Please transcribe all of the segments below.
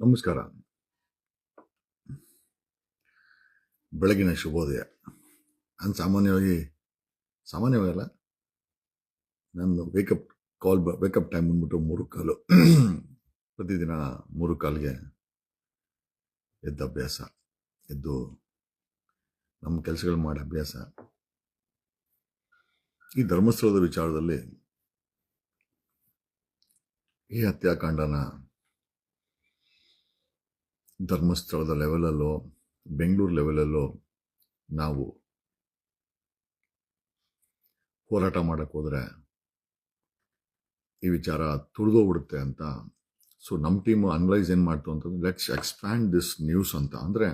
ನಮಸ್ಕಾರ. ಬೆಳಗಿನ ಶುಭೋದಯ. ನಾನು ಸಾಮಾನ್ಯವಾಗಲ್ಲ, ನನ್ನ ವೇಕಪ್ ಟೈಮ್ ಬಂದ್ಬಿಟ್ಟು 3:15. ಪ್ರತಿದಿನ 3:15ಗೆ ಎದ್ದ ಅಭ್ಯಾಸ, ಎದ್ದು ನಮ್ಮ ಕೆಲಸಗಳು ಮಾಡೋ ಅಭ್ಯಾಸ. ಈ ಧರ್ಮಸ್ಥಳದ ವಿಚಾರದಲ್ಲಿ ಈ ಹತ್ಯಾಕಾಂಡನ ಧರ್ಮಸ್ಥಳದ ಲೆವೆಲಲ್ಲೋ ಬೆಂಗಳೂರು ಲೆವೆಲಲ್ಲೋ ನಾವು ಹೋರಾಟ ಮಾಡಕ್ಕೆ ಹೋದರೆ ಈ ವಿಚಾರ ತುಳಿದೋಗ್ಬಿಡುತ್ತೆ ಅಂತ. ಸೊ ನಮ್ಮ ಟೀಮ್ ಅನಲೈಸ್ ಏನು ಮಾಡ್ತು ಅಂತಂದ್ರೆ, ಲೆಟ್ಸ್ ಎಕ್ಸ್ಪ್ಯಾಂಡ್ ದಿಸ್ ನ್ಯೂಸ್ ಅಂತ. ಅಂದರೆ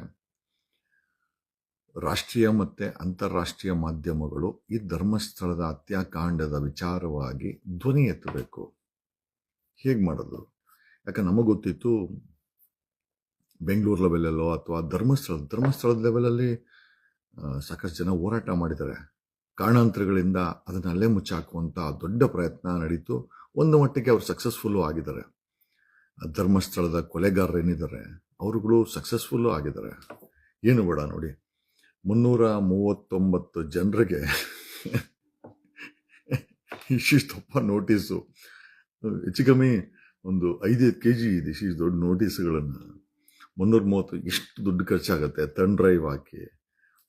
ರಾಷ್ಟ್ರೀಯ ಮತ್ತು ಅಂತಾರಾಷ್ಟ್ರೀಯ ಮಾಧ್ಯಮಗಳು ಈ ಧರ್ಮಸ್ಥಳದ ಹತ್ಯಾಕಾಂಡದ ವಿಚಾರವಾಗಿ ಧ್ವನಿ ಎತ್ತಬೇಕು. ಹೇಗೆ ಮಾಡೋದು? ಯಾಕಂದ್ರೆ ನಮಗೆ ಗೊತ್ತಿತ್ತು ಬೆಂಗಳೂರು ಲೆವೆಲಲ್ಲೋ ಅಥವಾ ಧರ್ಮಸ್ಥಳದ ಲೆವೆಲಲ್ಲಿ ಸಾಕಷ್ಟು ಜನ ಹೋರಾಟ ಮಾಡಿದ್ದಾರೆ. ಕಾರಣಾಂತರಗಳಿಂದ ಅದನ್ನ ಅಲ್ಲೇ ಮುಚ್ಚಾಕುವಂಥ ದೊಡ್ಡ ಪ್ರಯತ್ನ ನಡೀತು. ಒಂದು ಮಟ್ಟಿಗೆ ಅವರು ಸಕ್ಸಸ್ಫುಲ್ಲು ಆಗಿದ್ದಾರೆ. ಧರ್ಮಸ್ಥಳದ ಕೊಲೆಗಾರರೇನಿದ್ದಾರೆ ಅವರುಗಳು ಸಕ್ಸಸ್ಫುಲ್ಲು ಆಗಿದ್ದಾರೆ. ಏನು ಬೇಡ ನೋಡಿ, 339 ಜನರಿಗೆ ಇಷ್ಟಿಷ್ಟಪ್ಪ ನೋಟಿಸು, ಹೆಚ್ಚು ಕಮ್ಮಿ ಒಂದು 5 kg ಇದೆ ಇಷ್ಟು ದೊಡ್ಡ ನೋಟಿಸ್ಗಳನ್ನು. 330 ಎಷ್ಟು ದುಡ್ಡು ಖರ್ಚಾಗತ್ತೆ ಟರ್ನ್ ಡ್ರೈವ್ ಹಾಕಿ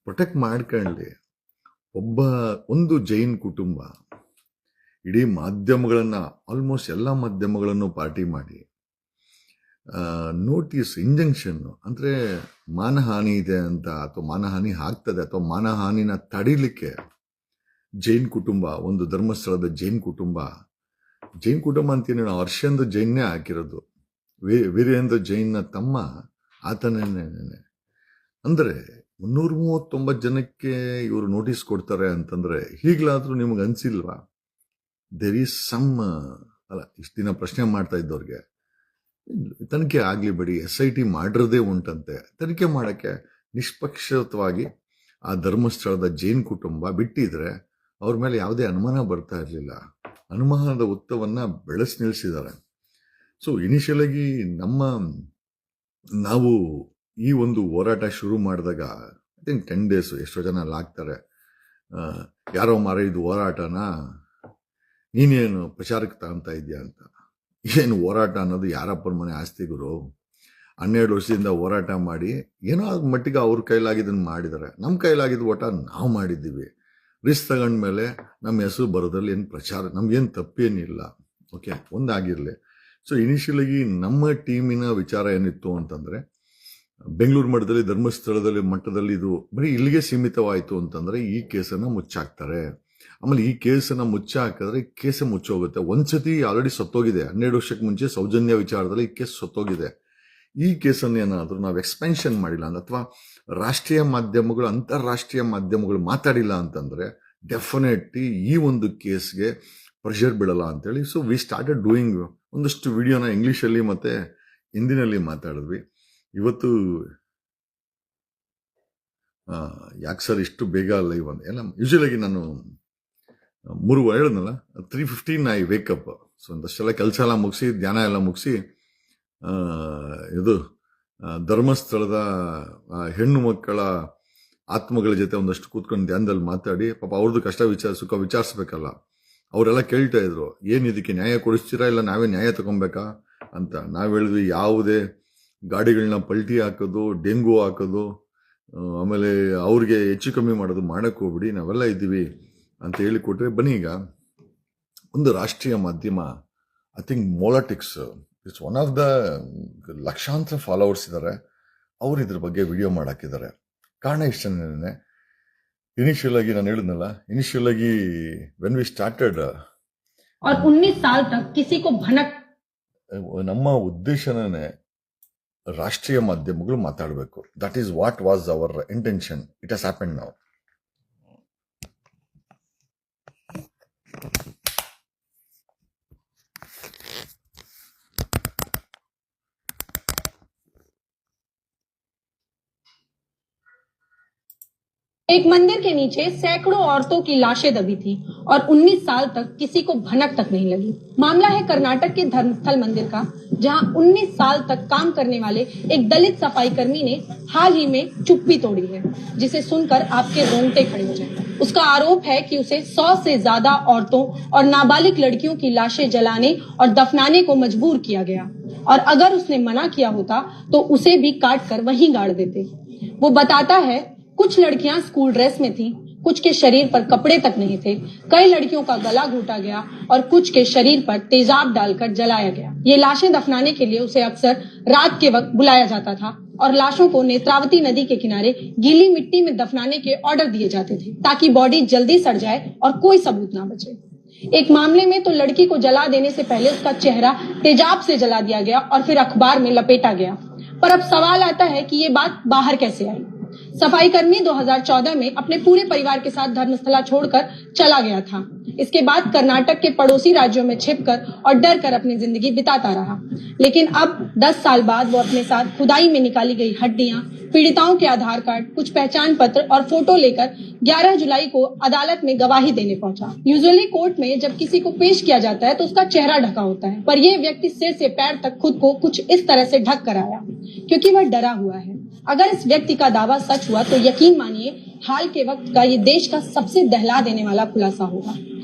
ಪ್ರೊಟೆಕ್ಟ್ ಮಾಡ್ಕೊಳ್ಳಿ. ಒಂದು ಜೈನ್ ಕುಟುಂಬ ಇಡೀ ಮಾಧ್ಯಮಗಳನ್ನು, ಆಲ್ಮೋಸ್ಟ್ ಎಲ್ಲ ಮಾಧ್ಯಮಗಳನ್ನು ಪಾರ್ಟಿ ಮಾಡಿ ನೋಟಿಸ್, ಇಂಜಂಕ್ಷನ್ನು, ಅಂದರೆ ಮಾನಹಾನಿ ಇದೆ ಅಂತ, ಅಥವಾ ಮಾನಹಾನಿ ಆಗ್ತದೆ ಅಥವಾ ಮಾನಹಾನಿನ ತಡಿಲಿಕ್ಕೆ ಜೈನ್ ಕುಟುಂಬ, ಒಂದು ಧರ್ಮಸ್ಥಳದ ಜೈನ್ ಕುಟುಂಬ ಅಂತೀನಿ ನಾವು ಹರ್ಷೇಂದ್ರ ಜೈನ್ನೇ ಹಾಕಿರೋದು. ವೀರೇಂದ್ರ ಜೈನ್ನ ತಮ್ಮ ಆತನೇನೆ. ಅಂದರೆ 339 ಜನಕ್ಕೆ ಇವರು ನೋಟಿಸ್ ಕೊಡ್ತಾರೆ ಅಂತಂದ್ರೆ ಈಗಲಾದ್ರೂ ನಿಮ್ಗೆ ಅನ್ಸಿಲ್ವಾ? ದೇರ್ ಈಸ್ ಸಮ್ ಅಲ್ಲ, ಇಷ್ಟು ದಿನ ಪ್ರಶ್ನೆ ಮಾಡ್ತಾ ಇದ್ದವ್ರಿಗೆ ತನಿಖೆ ಆಗ್ಲಿ ಬಿಡಿ, SIT ಮಾಡಿರೋದೇ ಉಂಟಂತೆ. ತನಿಖೆ ಮಾಡಕ್ಕೆ ನಿಷ್ಪಕ್ಷಪಾತವಾಗಿ ಆ ಧರ್ಮಸ್ಥಳದ ಜೈನ್ ಕುಟುಂಬ ಬಿಟ್ಟಿದ್ರೆ ಅವ್ರ ಮೇಲೆ ಯಾವುದೇ ಅನುಮಾನ ಬರ್ತಾ ಇರಲಿಲ್ಲ. ಅನುಮಾನದ ಹುತ್ತವನ್ನ ಬೆಳೆಸಿ ನಿಲ್ಲಿಸಿದ್ದಾರೆ. ಸೊ ಇನಿಷಿಯಲ್ ಆಗಿ ನಾವು ಈ ಒಂದು ಹೋರಾಟ ಶುರು ಮಾಡಿದಾಗ ಐ ಥಿಂಕ್ 10 days ಎಷ್ಟೋ ಜನ ಅಲ್ಲಿ ಆಗ್ತಾರೆ. ಯಾರೋ ಮಾರ ಇದು ಹೋರಾಟನ ನೀನೇನು ಪ್ರಚಾರಕ್ಕೆ ತಗೊಂತ ಇದೆಯಾ ಅಂತ. ಏನು ಹೋರಾಟ ಅನ್ನೋದು ಯಾರಪ್ಪನ ಮನೆ ಆಸ್ತಿ ಗುರು. 12 ವರ್ಷದಿಂದ ಹೋರಾಟ ಮಾಡಿ ಏನೋ ಅದು ಮಟ್ಟಿಗೆ ಅವ್ರ ಕೈಲಾಗಿದ್ದನ್ನು ಮಾಡಿದ್ದಾರೆ. ನಮ್ಮ ಕೈಲಾಗಿದ್ದು ಓಟ ನಾವು ಮಾಡಿದ್ದೀವಿ. ರಿಸ್ಕ್ ತಗೊಂಡ್ಮೇಲೆ ನಮ್ಮ ಹೆಸರು ಬರೋದ್ರಲ್ಲಿ ಏನು ಪ್ರಚಾರ, ನಮ್ಗೇನು ತಪ್ಪೇನಿಲ್ಲ. ಓಕೆ, ಒಂದಾಗಿರಲಿ. ಸೊ ಇನಿಷಿಯಲಾಗಿ ನಮ್ಮ ಟೀಮಿನ ವಿಚಾರ ಏನಿತ್ತು ಅಂತಂದರೆ, ಬೆಂಗಳೂರು ಮಟ್ಟದಲ್ಲಿ, ಧರ್ಮಸ್ಥಳದಲ್ಲಿ ಮಟ್ಟದಲ್ಲಿ ಇದು ಬರೀ ಇಲ್ಲಿಗೆ ಸೀಮಿತವಾಯಿತು ಅಂತಂದರೆ ಈ ಕೇಸನ್ನು ಮುಚ್ಚಾಕ್ತಾರೆ. ಆಮೇಲೆ ಈ ಕೇಸನ್ನು ಮುಚ್ಚಾಕಿದ್ರೆ ಕೇಸೇ ಮುಚ್ಚೋಗುತ್ತೆ. ಒಂದ್ಸತಿ ಆಲ್ರೆಡಿ ಸತ್ತೋಗಿದೆ. 12 ವರ್ಷಕ್ಕೆ ಮುಂಚೆ ಸೌಜನ್ಯ ವಿಚಾರದಲ್ಲಿ ಈ ಕೇಸ್ ಸತ್ತೋಗಿದೆ. ಈ ಕೇಸನ್ನು ಏನಾದರೂ ನಾವು ಎಕ್ಸ್ಪೆನ್ಷನ್ ಮಾಡಿಲ್ಲ ಅಂತ, ಅಥವಾ ರಾಷ್ಟ್ರೀಯ ಮಾಧ್ಯಮಗಳು, ಅಂತಾರಾಷ್ಟ್ರೀಯ ಮಾಧ್ಯಮಗಳು ಮಾತಾಡಿಲ್ಲ ಅಂತಂದರೆ ಡೆಫಿನೆಟ್ಲಿ ಈ ಒಂದು ಕೇಸ್ಗೆ ಪ್ರೆಷರ್ ಬೀಳಲ್ಲ ಅಂತೇಳಿ. ಸೊ ವಿ ಸ್ಟಾರ್ಟೆಡ್ ಡೂಯಿಂಗ್ ಒಂದಷ್ಟು ವಿಡಿಯೋನ ಇಂಗ್ಲೀಷಲ್ಲಿ ಮತ್ತು ಹಿಂದಿನಲ್ಲಿ ಮಾತಾಡಿದ್ವಿ. ಇವತ್ತು ಯಾಕೆ ಸರ್ ಇಷ್ಟು ಬೇಗ ಲೈವ್ ಅಂತ ಎಲ್ಲ, ಯೂಶಲಾಗಿ ನಾನು 3 ಹೇಳಿದ್ನಲ್ಲ, 3:15 ಐ ವೇಕಪ್. ಸೊ ಒಂದಷ್ಟೆಲ್ಲ ಕೆಲಸ ಎಲ್ಲ ಮುಗಿಸಿ, ಧ್ಯಾನ ಎಲ್ಲ ಮುಗಿಸಿ, ಇದು ಧರ್ಮಸ್ಥಳದ ಹೆಣ್ಣು ಮಕ್ಕಳ ಆತ್ಮಗಳ ಜೊತೆ ಒಂದಷ್ಟು ಕೂತ್ಕೊಂಡು ಧ್ಯಾನದಲ್ಲಿ ಮಾತಾಡಿ, ಪಾಪ ಅವ್ರದ್ದು ಕಷ್ಟ ಸುಖ ವಿಚಾರಿಸ್ಬೇಕಲ್ಲ. ಅವರೆಲ್ಲ ಕೇಳ್ತಾ ಇದ್ರು, ಏನು ಇದಕ್ಕೆ ನ್ಯಾಯ ಕೊಡಿಸ್ತೀರಾ ಇಲ್ಲ ನಾವೇ ನ್ಯಾಯ ತಗೊಬೇಕಾ ಅಂತ. ನಾವು ಹೇಳಿದ್ವಿ, ಯಾವುದೇ ಗಾಡಿಗಳನ್ನ ಪಲ್ಟಿ ಹಾಕೋದು, ಡೆಂಗು ಹಾಕೋದು, ಆಮೇಲೆ ಅವ್ರಿಗೆ ಹೆಚ್ಚು ಕಮ್ಮಿ ಮಾಡೋದು ಮಾಡಕ್ಕೆ ಹೋಗ್ಬಿಡಿ, ನಾವೆಲ್ಲ ಇದ್ದೀವಿ ಅಂತ ಹೇಳಿಕೊಟ್ರೆ. ಬನ್ನಿ, ಈಗ ಒಂದು ರಾಷ್ಟ್ರೀಯ ಮಾಧ್ಯಮ, ಐ ಥಿಂಕ್ ಮೊಲಾಟಿಕ್ಸ್, ಇಟ್ಸ್ ಒನ್ ಆಫ್ ದ ಲಕ್ಷಾಂತರ ಫಾಲೋವರ್ಸ್ ಇದ್ದಾರೆ. ಅವ್ರು ಇದ್ರ ಬಗ್ಗೆ ವಿಡಿಯೋ ಮಾಡಾಕಿದ್ದಾರೆ. ಕಾರಣ ಇಷ್ಟನೇ, ಇನಿಷಿಯಲ್ ಆಗಿ ನಾನು ಹೇಳಿದ್ನಲ್ಲ, ಇನಿಷಿಯಲ್ ಆಗಿ ವೆನ್ ವಿ ಸ್ಟಾರ್ಟೆಡ್, 19 साल तक किसी को भनक, ನಮ್ಮ ಉದ್ದೇಶನೇ ರಾಷ್ಟ್ರೀಯ ಮಾಧ್ಯಮಗಳು ಮಾತಾಡಬೇಕು. That is what was our intention. It has happened now. एक मंदिर के नीचे सैकड़ों औरतों की लाशें दबी थी और 19 साल तक किसी को भनक तक नहीं लगी। मामला है कर्नाटक के धर्मस्थल मंदिर का, जहां 19 साल तक काम करने वाले एक दलित सफाई कर्मी ने हाल ही में चुप्पी तोड़ी है, जिसे सुनकर आपके रोंगटे खड़े हो जाएंगे। उसका आरोप है कि उसे 100 से ज्यादा औरतों और नाबालिग लड़कियों की लाशें जलाने और दफनाने को मजबूर किया गया, और अगर उसने मना किया होता तो उसे भी काट कर वहीं गाड़ देते। वो बताता है, कुछ लड़कियां स्कूल ड्रेस में थीं, कुछ के शरीर पर कपड़े तक नहीं थे, कई लड़कियों का गला घोटा गया और कुछ के शरीर पर तेजाब डालकर जलाया गया। ये लाशें दफनाने के लिए उसे अक्सर रात के वक्त बुलाया जाता था और लाशों को नेत्रावती नदी के किनारे गीली मिट्टी में दफनाने के ऑर्डर दिए जाते थे, ताकि बॉडी जल्दी सड़ जाए और कोई सबूत ना बचे। एक मामले में तो लड़की को जला देने से पहले उसका चेहरा तेजाब से जला दिया गया और फिर अखबार में लपेटा गया। पर अब सवाल आता है कि ये बात बाहर कैसे आई। सफाई कर्मी 2014 में अपने पूरे परिवार के साथ धर्मस्थला छोड़कर चला गया था। इसके बाद कर्नाटक के पड़ोसी राज्यों में छिपकर और डर कर अपनी जिंदगी बिताता रहा, लेकिन अब 10 साल बाद वो अपने साथ खुदाई में निकाली गई हड्डियां, पीड़िताओं के आधार कार्ड, कुछ पहचान पत्र और फोटो लेकर 11 जुलाई को अदालत में गवाही देने पहुंचा। यूजुअली कोर्ट में जब किसी को पेश किया जाता है तो उसका चेहरा ढका होता है, पर यह व्यक्ति सिर से पैर तक खुद को कुछ इस तरह से ढक कर आया, क्योंकि वह डरा हुआ है। अगर इस व्यक्ति का दावा सच हुआ तो यकीन मानिए हाल के वक्त का ये देश का सबसे दहला देने वाला खुलासा होगा।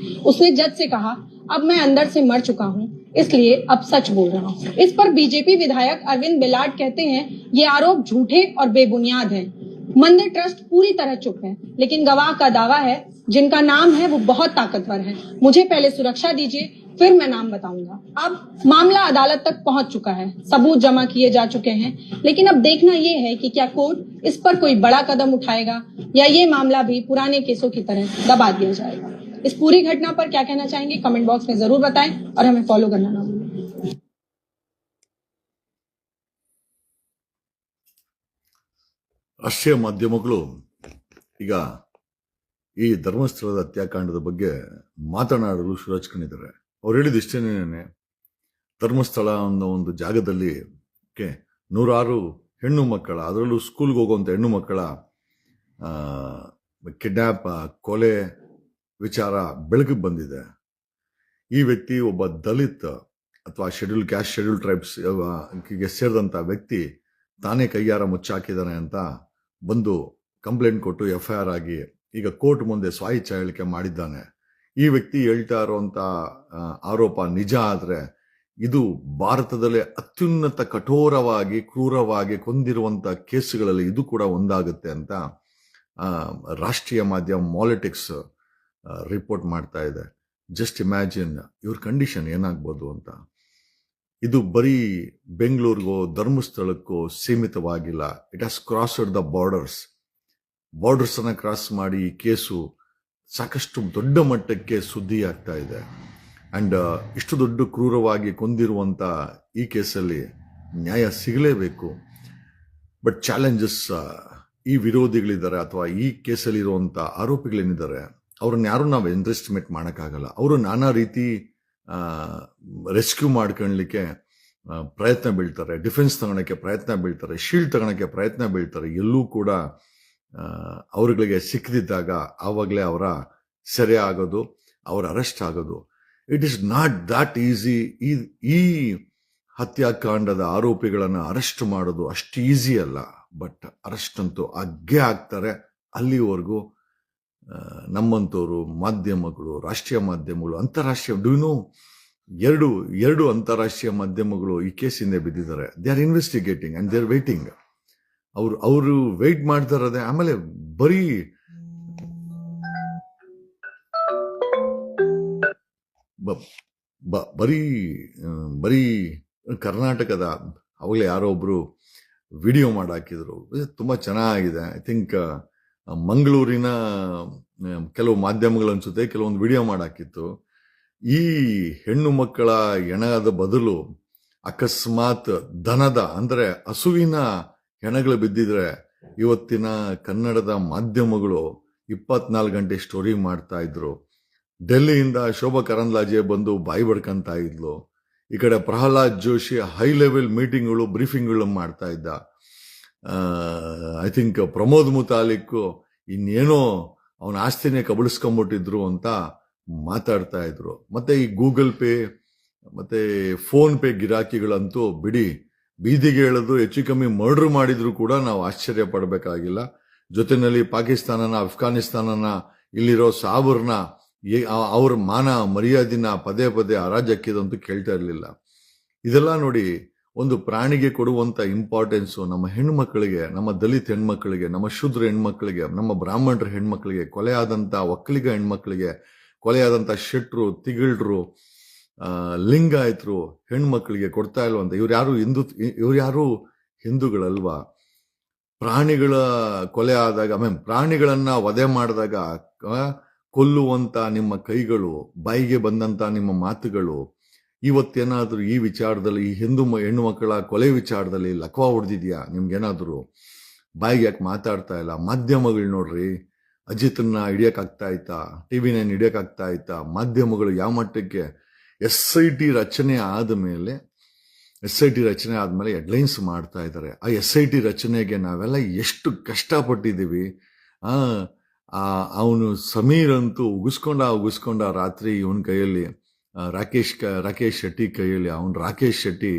उसने जज से कहा, अब मैं अंदर से मर चुका हूँ, इसलिए अब सच बोल रहा हूँ। इस पर बीजेपी विधायक अरविंद बेलाड कहते हैं, ये आरोप झूठे और बेबुनियाद हैं। मंदिर ट्रस्ट पूरी तरह चुप है, लेकिन गवाह का दावा है, जिनका नाम है वो बहुत ताकतवर है। मुझे पहले सुरक्षा दीजिए, फिर मैं नाम बताऊंगा। अब मामला अदालत तक पहुंच चुका है, सबूत जमा किए जा चुके हैं, लेकिन अब देखना ये है कि क्या कोर्ट इस पर कोई बड़ा कदम उठाएगा या ये मामला भी पुराने केसों की तरह दबा दिया जाएगा। इस पूरी घटना पर क्या कहना चाहेंगे कमेंट बॉक्स में जरूर बताएं और हमें फॉलो करना ना भूलें। ರಾಷ್ಟ್ರೀಯ ಮಾಧ್ಯಮಗಳು ಈಗ ಈ ಧರ್ಮಸ್ಥಳದ ಹತ್ಯಾಕಾಂಡದ ಬಗ್ಗೆ ಮಾತನಾಡಲು ಶುರುಚ್ಕೊಂಡಿದ್ದಾರೆ. ಅವ್ರು ಹೇಳಿದ ಇಷ್ಟೇನೇನೆ, ಧರ್ಮಸ್ಥಳ ಅನ್ನೋ ಒಂದು ಜಾಗದಲ್ಲಿ ನೂರಾರು ಹೆಣ್ಣು ಮಕ್ಕಳ, ಅದರಲ್ಲೂ ಸ್ಕೂಲ್ಗೆ ಹೋಗುವಂಥ ಹೆಣ್ಣು ಮಕ್ಕಳ ಕಿಡ್ನ್ಯಾಪ್, ಕೊಲೆ ವಿಚಾರ ಬೆಳಕಿಗೆ ಬಂದಿದೆ. ಈ ವ್ಯಕ್ತಿ ಒಬ್ಬ ದಲಿತ್ ಅಥವಾ ಶೆಡ್ಯೂಲ್ ಕ್ಯಾಸ್ಟ್, ಶೆಡ್ಯೂಲ್ ಟ್ರೈಬ್ಸ್ ಗೆ ಸೇರಿದಂಥ ವ್ಯಕ್ತಿ ತಾನೇ ಕೈಯಾರ ಮುಚ್ಚಾಕಿದ್ದಾನೆ ಅಂತ ಬಂದು ಕಂಪ್ಲೇಂಟ್ ಕೊಟ್ಟು FIR ಆಗಿ ಈಗ ಕೋರ್ಟ್ ಮುಂದೆ ಸ್ವಾಯಿಚ್ಛ ಹೇಳಿಕೆ ಮಾಡಿದ್ದಾನೆ. ಈ ವ್ಯಕ್ತಿ ಹೇಳ್ತಾ ಇರುವಂತ ಆರೋಪ ನಿಜ ಆದ್ರೆ ಇದು ಭಾರತದಲ್ಲೇ ಅತ್ಯುನ್ನತ ಕಠೋರವಾಗಿ ಕ್ರೂರವಾಗಿ ಕೊಂದಿರುವಂತ ಕೇಸುಗಳಲ್ಲಿ ಇದು ಕೂಡ ಒಂದಾಗುತ್ತೆ ಅಂತ ರಾಷ್ಟ್ರೀಯ ಮಾಧ್ಯಮ ಮಾಲಿಟಿಕ್ಸ್ ರಿಪೋರ್ಟ್ ಮಾಡ್ತಾ ಇದೆ. ಜಸ್ಟ್ ಇಮ್ಯಾಜಿನ್ ಇವ್ರ ಕಂಡೀಷನ್ ಏನಾಗ್ಬೋದು ಅಂತ. ಇದು ಬರೀ ಬೆಂಗಳೂರಿಗೋ ಧರ್ಮಸ್ಥಳಕ್ಕೋ ಸೀಮಿತವಾಗಿಲ್ಲ. It has crossed the borders ಅನ್ನ ಕ್ರಾಸ್ ಮಾಡಿ ಈ ಕೇಸು ಸಾಕಷ್ಟು ದೊಡ್ಡ ಮಟ್ಟಕ್ಕೆ ಸುದ್ದಿ ಆಗ್ತಾ ಇದೆ. ಅಂಡ್ ಇಷ್ಟು ದೊಡ್ಡ ಕ್ರೂರವಾಗಿ ಕೊಂದಿರುವಂತ ಈ ಕೇಸಲ್ಲಿ ನ್ಯಾಯ ಸಿಗಲೇಬೇಕು. ಬಟ್ ಚಾಲೆಂಜಸ್, ಈ ವಿರೋಧಿಗಳಿದ್ದಾರೆ ಅಥವಾ ಈ ಕೇಸಲ್ಲಿ ಇರುವಂತ ಆರೋಪಿಗಳೇನಿದ್ದಾರೆ ಅವ್ರನ್ನ ಯಾರು ನಾವು ಅಂಡರ್ಎಸ್ಟಿಮೇಟ್ ಮಾಡೋಕ್ಕಾಗಲ್ಲ. ಅವರು ನಾನಾ ರೀತಿ ರೆಸ್ಕ್ಯೂ ಮಾಡ್ಕೊಳ್ಳಲಿಕ್ಕೆ ಪ್ರಯತ್ನ ಬೀಳ್ತಾರೆ, ಡಿಫೆನ್ಸ್ ತಗೊಳಕ್ಕೆ ಪ್ರಯತ್ನ ಬೀಳ್ತಾರೆ, ಶೀಲ್ಡ್ ತಗೊಳಕ್ಕೆ ಪ್ರಯತ್ನ ಬೀಳ್ತಾರೆ. ಎಲ್ಲೂ ಕೂಡ ಅವ್ರಗಳಿಗೆ ಸಿಕ್ಕದಿದ್ದಾಗ ಆವಾಗಲೇ ಅವರ ಸೆರೆ ಆಗೋದು, ಅವರ ಅರೆಸ್ಟ್ ಆಗೋದು. It is not that easy. ಈ ಹತ್ಯಾಕಾಂಡದ ಆರೋಪಿಗಳನ್ನು ಅರೆಸ್ಟ್ ಮಾಡೋದು ಅಷ್ಟು ಈಸಿ ಅಲ್ಲ. ಬಟ್ ಅರೆಸ್ಟ್ ಅಂತೂ ಅಗ್ಗೇ ಆಗ್ತಾರೆ. ಅಲ್ಲಿವರೆಗೂ ನಮ್ಮಂಥವ್ರು, ಮಾಧ್ಯಮಗಳು, ರಾಷ್ಟ್ರೀಯ ಮಾಧ್ಯಮಗಳು, ಅಂತಾರಾಷ್ಟ್ರೀಯ, ಎರಡು ಅಂತಾರಾಷ್ಟ್ರೀಯ ಮಾಧ್ಯಮಗಳು ಈ ಕೇಸ್ ಹಿಂದೆ ಬಿದ್ದಿದ್ದಾರೆ. They are investigating and they are waiting. ಅವರು ವೇಟ್ ಮಾಡ್ತಾರದೆ. ಆಮೇಲೆ ಬರೀ ಬರೀ ಕರ್ನಾಟಕದ ಅವಾಗಲೇ ಯಾರೋ ಒಬ್ರು ವಿಡಿಯೋ ಮಾಡಾಕಿದ್ರು, ತುಂಬಾ ಚೆನ್ನಾಗಿದೆ. ಐ ಥಿಂಕ್ ಮಂಗಳೂರಿನ ಕೆಲವು ಮಾಧ್ಯಮಗಳು ಅನ್ಸುತ್ತೆ ಕೆಲವೊಂದು ವಿಡಿಯೋ ಮಾಡಾಕಿತ್ತು. ಈ ಹೆಣ್ಣು ಮಕ್ಕಳ ಹೆಣದ ಬದಲು ಅಕಸ್ಮಾತ್ ದನದ ಅಂದ್ರೆ ಹಸುವಿನ ಹೆಣಗಳು ಬಿದ್ದಿದ್ರೆ ಇವತ್ತಿನ ಕನ್ನಡದ ಮಾಧ್ಯಮಗಳು 24 ಗಂಟೆ ಸ್ಟೋರಿ ಮಾಡ್ತಾ ಇದ್ರು. ಡೆಲ್ಲಿಯಿಂದ ಶೋಭಾ ಕರಂದ್ಲಾಜೆ ಬಂದು ಬಾಯಿ ಬಡ್ಕಂತ ಇದ್ಲು. ಈ ಕಡೆ ಪ್ರಹ್ಲಾದ್ ಜೋಶಿ ಹೈ ಲೆವೆಲ್ ಮೀಟಿಂಗ್ಗಳು, ಬ್ರೀಫಿಂಗ್ಗಳು ಮಾಡ್ತಾ ಇದ್ದ. ಐ ಥಿಂಕ್ ಪ್ರಮೋದ್ ಮುತಾಲಿಕ್ ಇನ್ನೇನೋ ಅವನ ಆಸ್ತಿನೇ ಕಬಳಿಸ್ಕೊಂಡ್ಬಿಟ್ಟಿದ್ರು ಅಂತ ಮಾತಾಡ್ತಾ ಇದ್ರು. ಮತ್ತೆ ಈ ಗೂಗಲ್ ಪೇ ಮತ್ತೆ ಫೋನ್ ಪೇ ಗಿರಾಕಿಗಳಂತೂ ಬಿಡಿ, ಬೀದಿಗೆ ಎಳೆದು ಹೆಚ್ಚು ಕಮ್ಮಿ ಮರ್ಡರ್ ಮಾಡಿದ್ರು ಕೂಡ ನಾವು ಆಶ್ಚರ್ಯ ಪಡಬೇಕಾಗಿಲ್ಲ. ಜೊತೆಯಲ್ಲಿ ಪಾಕಿಸ್ತಾನನ, ಅಫ್ಘಾನಿಸ್ತಾನನ, ಇಲ್ಲಿರೋ ಸಾಬರ್ನ, ಅವ್ರ ಮಾನ ಮರ್ಯಾದಿನ ಪದೇ ಪದೇ ಹರಾಜಕ್ಕಿದಂತೂ ಕೇಳ್ತಾ ಇರಲಿಲ್ಲ. ಇದೆಲ್ಲ ನೋಡಿ, ಒಂದು ಪ್ರಾಣಿಗೆ ಕೊಡುವಂತ ಇಂಪಾರ್ಟೆನ್ಸು ನಮ್ಮ ಹೆಣ್ಮಕ್ಳಿಗೆ, ನಮ್ಮ ದಲಿತ ಹೆಣ್ಮಕ್ಳಿಗೆ, ನಮ್ಮ ಶೂದ್ರ ಹೆಣ್ಮಕ್ಳಿಗೆ, ನಮ್ಮ ಬ್ರಾಹ್ಮಣರ ಹೆಣ್ಮಕ್ಳಿಗೆ, ಕೊಲೆಯಾದಂತ ಒಕ್ಕಲಿಗ ಹೆಣ್ಮಕ್ಳಿಗೆ, ಕೊಲೆಯಾದಂತ ಶೆಟ್ರು, ತಿಗಿಳ್ರು, ಲಿಂಗಾಯತರು ಹೆಣ್ಮಕ್ಳಿಗೆ ಕೊಡ್ತಾ ಇಲ್ವಂತ. ಇವ್ರ್ಯಾರು ಹಿಂದೂಗಳಲ್ವಾ? ಪ್ರಾಣಿಗಳ ಕೊಲೆ ಆದಾಗ, ಪ್ರಾಣಿಗಳನ್ನ ವಧೆ ಮಾಡಿದಾಗ ಕೊಲ್ಲುವಂತ ನಿಮ್ಮ ಕೈಗಳು, ಬಾಯಿಗೆ ಬಂದಂತ ನಿಮ್ಮ ಮಾತುಗಳು, ಇವತ್ತೇನಾದ್ರೂ ಈ ವಿಚಾರದಲ್ಲಿ, ಈ ಹೆಣ್ಣು ಮಕ್ಕಳ ಕೊಲೆ ವಿಚಾರದಲ್ಲಿ ಲಕ್ವಾ ಹೊಡೆದಿದ್ಯಾ? ನಿಮ್ಗೇನಾದ್ರು ಬಾಯಿಗೆ ಯಾಕೆ ಮಾತಾಡ್ತಾ ಇಲ್ಲ? ಮಾಧ್ಯಮಗಳು ನೋಡ್ರಿ, ಅಜಿತನ್ನ ಹಿಡಿಯಕ್ಕಾಗ್ತಾ ಇತ್ತಾ? TV9 ಹಿಡಿಯಕ್ಕಾಗ್ತಾ ಇತ್ತಾ? ಮಾಧ್ಯಮಗಳು ಯಾವ ಮಟ್ಟಕ್ಕೆ SIT ರಚನೆ ಆದ್ಮೇಲೆ ಹೆಡ್ಲೈನ್ಸ್ ಮಾಡ್ತಾ ಇದ್ದಾರೆ. ಆ SIT ರಚನೆಗೆ ನಾವೆಲ್ಲ ಎಷ್ಟು ಕಷ್ಟಪಟ್ಟಿದ್ದೀವಿ. ಅವನು ಸಮೀರ್ ಅಂತೂ ಉಗಿಸ್ಕೊಂಡ ರಾತ್ರಿ ಇವನ್ ಕೈಯಲ್ಲಿ, ರಾಕೇಶ್ ಶೆಟ್ಟಿ ಕೈಯಲ್ಲಿ. ರಾಕೇಶ್ ಶೆಟ್ಟಿ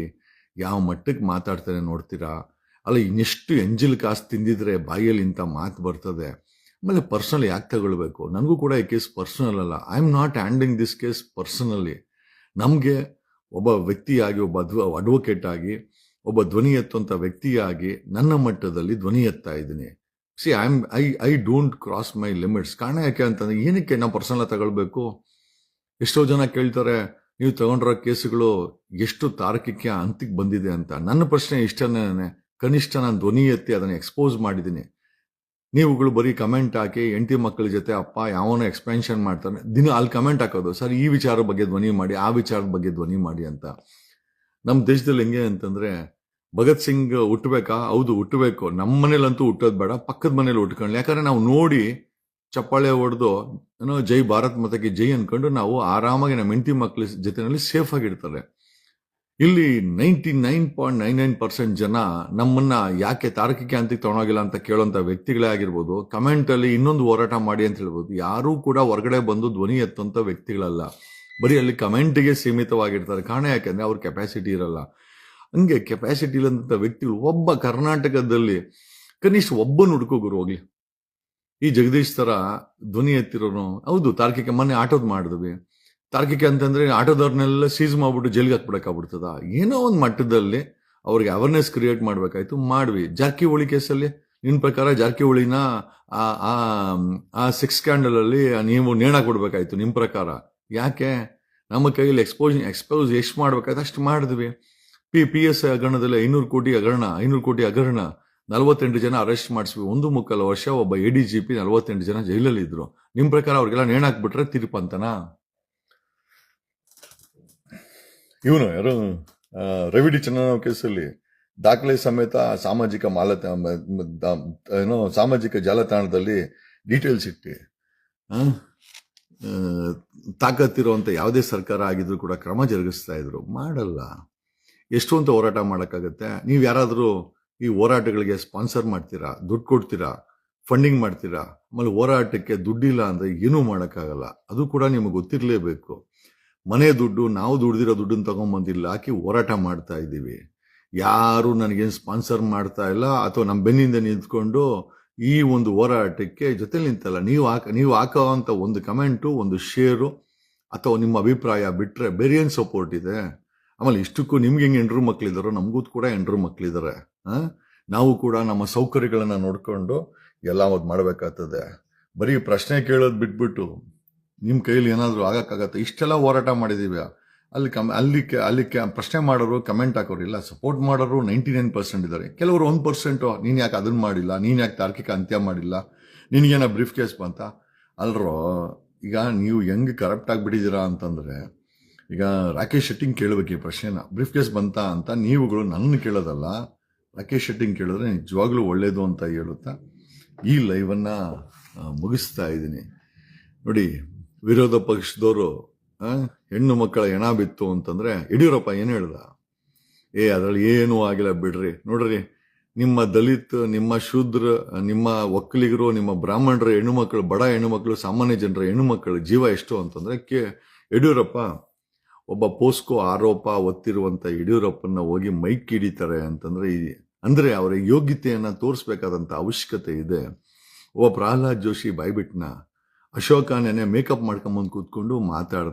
ಯಾವ ಮಟ್ಟಕ್ಕೆ ಮಾತಾಡ್ತಾನೆ ನೋಡ್ತೀರಾ? ಅಲ್ಲ, ಇನ್ನೆಷ್ಟು ಎಂಜಿಲ್ ಕಾಸು ತಿಂದಿದ್ರೆ ಬಾಯಲ್ಲಿ ಇಂಥ ಮಾತು ಬರ್ತದೆ. ಆಮೇಲೆ ಪರ್ಸನಲ್ ಯಾಕೆ ತಗೊಳ್ಬೇಕು? ನನಗೂ ಕೂಡ ಈ ಕೇಸ್ ಪರ್ಸನಲ್ ಅಲ್ಲ. I am not handling this case personally. ನಮಗೆ ಒಬ್ಬ ವ್ಯಕ್ತಿಯಾಗಿ, ಒಬ್ಬ ಅಡ್ವೊಕೇಟ್ ಆಗಿ, ಒಬ್ಬ ಧ್ವನಿ ಎತ್ತುವಂಥ ವ್ಯಕ್ತಿಯಾಗಿ ನನ್ನ ಮಟ್ಟದಲ್ಲಿ ಧ್ವನಿ ಎತ್ತಾ ಇದ್ದೀನಿ. C I don't cross my limits. ಕಾರಣ ಯಾಕೆ ಅಂತಂದ್ರೆ, ಏನಕ್ಕೆ ನಾವು ಪರ್ಸನಲ್ ತಗೊಳ್ಬೇಕು? ಎಷ್ಟೋ ಜನ ಕೇಳ್ತಾರೆ, ನೀವು ತಗೊಂಡಿರೋ ಕೇಸುಗಳು ಎಷ್ಟು ತಾರ್ಕಿಕ ಹಂತಕ್ಕೆ ಬಂದಿದೆ ಅಂತ. ನನ್ನ ಪ್ರಶ್ನೆ ಇಷ್ಟನೇ, ಕನಿಷ್ಠ ನಾನು ಧ್ವನಿ ಎತ್ತಿ ಅದನ್ನು ಎಕ್ಸ್ಪೋಸ್ ಮಾಡಿದ್ದೀನಿ. ನೀವುಗಳು ಬರೀ ಕಮೆಂಟ್ ಹಾಕಿ, ಹೆಂಡತಿ ಮಕ್ಕಳ ಜೊತೆ ಅಪ್ಪ ಯಾವನೋ ಎಕ್ಸ್ಪೆನ್ಷನ್ ಮಾಡ್ತಾನೆ, ದಿನ ಅಲ್ಲಿ ಕಮೆಂಟ್ ಹಾಕೋದು, ಸರ್ ಈ ವಿಚಾರದ ಬಗ್ಗೆ ಧ್ವನಿ ಮಾಡಿ, ಆ ವಿಚಾರದ ಬಗ್ಗೆ ಧ್ವನಿ ಮಾಡಿ ಅಂತ. ನಮ್ಮ ದೇಶದಲ್ಲಿ ಹೆಂಗೆ ಅಂತಂದ್ರೆ, ಭಗತ್ ಸಿಂಗ್ ಹುಟ್ಟಬೇಕಾ? ಹೌದು, ಹುಟ್ಟಬೇಕು. ನಮ್ಮ ಮನೇಲಂತೂ ಹುಟ್ಟೋದು ಬೇಡ, ಪಕ್ಕದ ಮನೇಲಿ ಹುಟ್ಕೊಳ್ಳಿ. ಯಾಕಂದ್ರೆ ನಾವು ನೋಡಿ ಚಪ್ಪಾಳೆ ಹೊಡೆದು ಜೈ ಭಾರತ್ ಮಾತಾಗೆ ಜೈ ಅನ್ಕೊಂಡು ನಾವು ಆರಾಮಾಗಿ ನಮ್ಮ ಹೆಂಡತಿ ಮಕ್ಕಳ ಜೊತೆನಲ್ಲಿ ಸೇಫ್ ಆಗಿರ್ತಾರೆ. ಇಲ್ಲಿ 99.99% ಜನ ನಮ್ಮನ್ನ ಯಾಕೆ ತಾರ್ಕಿಕ ಹಂತಕ್ಕೆ ತಗೊಂಡೋಗಿಲ್ಲ ಅಂತ ಕೇಳೋಂಥ ವ್ಯಕ್ತಿಗಳೇ ಆಗಿರ್ಬೋದು. ಕಮೆಂಟ್ ಅಲ್ಲಿ ಇನ್ನೊಂದು ಹೋರಾಟ ಮಾಡಿ ಅಂತ ಹೇಳ್ಬೋದು. ಯಾರೂ ಕೂಡ ಹೊರಗಡೆ ಬಂದು ಧ್ವನಿ ಎತ್ತುವಂತ ವ್ಯಕ್ತಿಗಳಲ್ಲ. ಬರೀ ಅಲ್ಲಿ ಕಮೆಂಟ್ಗೆ ಸೀಮಿತವಾಗಿರ್ತಾರೆ. ಕಾರಣ ಯಾಕೆಂದ್ರೆ ಅವ್ರ ಕೆಪಾಸಿಟಿ ಇರಲ್ಲ. ಹಂಗೆ ಕೆಪಾಸಿಟಿ ಇಲ್ಲಂತ ವ್ಯಕ್ತಿಗಳು ಒಬ್ಬ ಕರ್ನಾಟಕದಲ್ಲಿ ಕನಿಷ್ಠ ಒಬ್ಬನ ಹುಡ್ಕೋಗುರು ಹೋಗ್ಲಿ. ಈ ಜಗದೀಶ್ ತರ ಧ್ವನಿ ಎತ್ತಿರೋನು, ಹೌದು ತಾರ್ಕಿಕ, ಮೊನ್ನೆ ಆಟೋದ್ ಮಾಡಿದ್ವಿ. ತಾರ್ಕಿಕ ಅಂತಂದ್ರೆ ಆಟೋದವ್ರನ್ನೆಲ್ಲ ಸೀಸ್ ಮಾಡ್ಬಿಟ್ಟು ಜೈಲ್ಗೆ ಹಾಕ್ಬಿಡಕ್ಕಾಗ್ಬಿಡ್ತದ? ಏನೋ ಒಂದು ಮಟ್ಟದಲ್ಲಿ ಅವ್ರಿಗೆ ಅವೇರ್ನೆಸ್ ಕ್ರಿಯೇಟ್ ಮಾಡ್ಬೇಕಾಯ್ತು, ಮಾಡ್ವಿ. ಜಾರಕಿಹೊಳಿ ಕೇಸಲ್ಲಿ ನಿನ್ ಪ್ರಕಾರ ಜಾರಕಿಹೊಳಿನ ಆ 6 ಸ್ಕ್ಯಾಂಡಲ್ ಅಲ್ಲಿ ನೀವು ನೇಣಾಕ್ಬಿಡ್ಬೇಕಾಯ್ತು ನಿಮ್ ಪ್ರಕಾರ. ಯಾಕೆ? ನಮ್ಮ ಕೈಯಲ್ಲಿ ಎಕ್ಸ್ಪೋಸ್ ಎಷ್ಟು ಮಾಡ್ಬೇಕಾಯ್ತು ಅಷ್ಟು ಮಾಡಿದ್ವಿ. PS ಹಗರಣದಲ್ಲಿ 500 ಕೋಟಿ ಹಗರಣ 48 ಜನ ಅರೆಸ್ಟ್ ಮಾಡಿಸ್ವಿ. 1.25 ವರ್ಷ ಒಬ್ಬ ADGP 48 ಜನ ಜೈಲಲ್ಲಿ ಇದ್ರು. ನಿಮ್ ಪ್ರಕಾರ ಅವ್ರಿಗೆಲ್ಲ ನೇಣಾಕ್ಬಿಟ್ರೆ ತೀರ್ಪಂತನಾ? ಇವನು ಯಾರು, ರವಿಡಿ ಚಂದ್ರರಾವ್ ಕೇಸಲ್ಲಿ ದಾಖಲೆ ಸಮೇತ ಸಾಮಾಜಿಕ ಜಾಲತಾಣದಲ್ಲಿ ಡೀಟೇಲ್ಸ್ ಇಟ್ಟು ತಾಕತ್ತಿರುವಂತ ಯಾವುದೇ ಸರ್ಕಾರ ಆಗಿದ್ರು ಕೂಡ ಕ್ರಮ ಜರುಗಿಸ್ತಾ ಇದ್ರು. ಮಾಡಲ್ಲ. ಎಷ್ಟು ಅಂತ ಹೋರಾಟ ಮಾಡಕ್ಕಾಗತ್ತೆ? ನೀವು ಯಾರಾದರೂ ಈ ಹೋರಾಟಗಳಿಗೆ ಸ್ಪಾನ್ಸರ್ ಮಾಡ್ತೀರಾ, ದುಡ್ಡು ಕೊಡ್ತೀರಾ, ಫಂಡಿಂಗ್ ಮಾಡ್ತೀರಾ? ಆಮೇಲೆ ಹೋರಾಟಕ್ಕೆ ದುಡ್ಡಿಲ್ಲ ಅಂದ್ರೆ ಏನೂ ಮಾಡೋಕ್ಕಾಗಲ್ಲ. ಅದು ಕೂಡ ನಿಮಗೆ ಗೊತ್ತಿರಲೇಬೇಕು. ಮನೆ ದುಡ್ಡು, ನಾವು ದುಡ್ದಿರೋ ದುಡ್ಡನ್ನು ತಗೊಂಡ್ಬಂದಿಲ್ಲ, ಹಾಕಿ ಹೋರಾಟ ಮಾಡ್ತಾ ಇದ್ದೀವಿ. ಯಾರು ನನಗೇನು ಸ್ಪಾನ್ಸರ್ ಮಾಡ್ತಾ ಇಲ್ಲ, ಅಥವಾ ನಮ್ಮ ಬೆನ್ನಿಂದ ನಿಂತ್ಕೊಂಡು ಈ ಒಂದು ಹೋರಾಟಕ್ಕೆ ಜೊತೆ ನಿಂತಲ್ಲ. ನೀವು ಹಾಕೋವಂಥ ಒಂದು ಕಮೆಂಟು, ಒಂದು ಶೇರು ಅಥವಾ ನಿಮ್ಮ ಅಭಿಪ್ರಾಯ ಬಿಟ್ರೆ ಬೇರೆ ಏನು ಸಪೋರ್ಟ್ ಇದೆ? ಆಮೇಲೆ ಇಷ್ಟಕ್ಕೂ ನಿಮ್ಗೆ ಹೆಂಗೆ ಹೆಂಡ್ರು ಮಕ್ಳಿದಾರೋ ನಮಗೂ ಕೂಡ ಹೆಂಡ್ರು ಮಕ್ಳಿದ್ದಾರೆ. ನಾವು ಕೂಡ ನಮ್ಮ ಸೌಕರ್ಯಗಳನ್ನ ನೋಡ್ಕೊಂಡು ಎಲ್ಲ ಒಂದು ಮಾಡ್ಬೇಕಾಗ್ತದೆ. ಬರೀ ಪ್ರಶ್ನೆ ಕೇಳೋದು ಬಿಟ್ಬಿಟ್ಟು ನಿಮ್ಮ ಕೈಯಲ್ಲಿ ಏನಾದರೂ ಆಗಕ್ಕಾಗತ್ತೆ? ಇಷ್ಟೆಲ್ಲ ಹೋರಾಟ ಮಾಡಿದೀವಿ. ಅಲ್ಲಿ ಪ್ರಶ್ನೆ ಮಾಡೋರು, ಕಮೆಂಟ್ ಹಾಕೋರು ಇಲ್ಲ, ಸಪೋರ್ಟ್ ಮಾಡೋರು 99% ಇದ್ದಾರೆ. ಕೆಲವರು 1% ನೀನ್ ಯಾಕೆ ಅದನ್ನ ಮಾಡಿಲ್ಲ, ನೀನ್ ಯಾಕೆ ತಾರ್ಕಿಕ ಅಂತ್ಯ ಮಾಡಿಲ್ಲ, ನಿನಗೇನ ಬ್ರೀಫ್ ಕೇಸ್ ಬಂತ ಅಲ್ರೋ? ಈಗ ನೀವು ಹೆಂಗ್ ಕರಪ್ಟ್ ಆಗಿಬಿಟ್ಟಿದ್ದೀರಾ ಅಂತಂದ್ರೆ, ಈಗ ರಾಕೇಶ್ ಶೆಟ್ಟಿಂಗ್ ಕೇಳಬೇಕು ಈ ಪ್ರಶ್ನೆನ, ಬ್ರೀಫ್ ಕೇಸ್ ಬಂತ ಅಂತ. ನೀವುಗಳು ನನ್ನ ಕೇಳೋದಲ್ಲ, ರಾಕೇಶ್ ಶೆಟ್ಟಿಂಗ್ ಕೇಳಿದ್ರೆ ನಿಜವಾಗ್ಲೂ ಒಳ್ಳೇದು ಅಂತ ಹೇಳುತ್ತಾ ಈ ಲೈವನ್ನ ಮುಗಿಸ್ತಾ ಇದ್ದೀನಿ. ನೋಡಿ, ವಿರೋಧ ಪಕ್ಷದವರು ಹೆಣ್ಣು ಮಕ್ಕಳ ಹೆಣ ಬಿತ್ತು ಅಂತಂದ್ರೆ ಯಡಿಯೂರಪ್ಪ ಏನು ಹೇಳ್ದ? ಅದ್ರಲ್ಲಿ ಏನೂ ಆಗಿಲ್ಲ ಬಿಡ್ರಿ. ನೋಡ್ರಿ, ನಿಮ್ಮ ದಲಿತ್, ನಿಮ್ಮ ಶೂದ್ರ, ನಿಮ್ಮ ಒಕ್ಕಲಿಗರು, ನಿಮ್ಮ ಬ್ರಾಹ್ಮಣರ ಹೆಣ್ಣುಮಕ್ಕಳು, ಬಡ ಹೆಣ್ಣುಮಕ್ಕಳು, ಸಾಮಾನ್ಯ ಜನರ ಹೆಣ್ಣುಮಕ್ಕಳು ಜೀವ ಎಷ್ಟು ಅಂತಂದ್ರೆ ಯಡಿಯೂರಪ್ಪ ಒಬ್ಬ ಪೋಸ್ಕೋ ಆರೋಪ ಒತ್ತಿರುವಂತ ಯಡಿಯೂರಪ್ಪನ ಹೋಗಿ ಮೈಕ್ ಹಿಡಿತಾರೆ ಅಂತಂದ್ರೆ ಅಂದ್ರೆ ಅವರ ಯೋಗ್ಯತೆಯನ್ನ ತೋರಿಸ್ಬೇಕಾದಂತ ಅವಶ್ಯಕತೆ ಇದೆ. ಒಬ್ಬ ಪ್ರಹ್ಲಾದ್ ಜೋಶಿ ಬಾಯ್ಬಿಟ್ನ, ಅಶೋಕನೇನೆ ಮೇಕಪ್ ಮಾಡ್ಕೊಂಬಂದು ಕೂತ್ಕೊಂಡು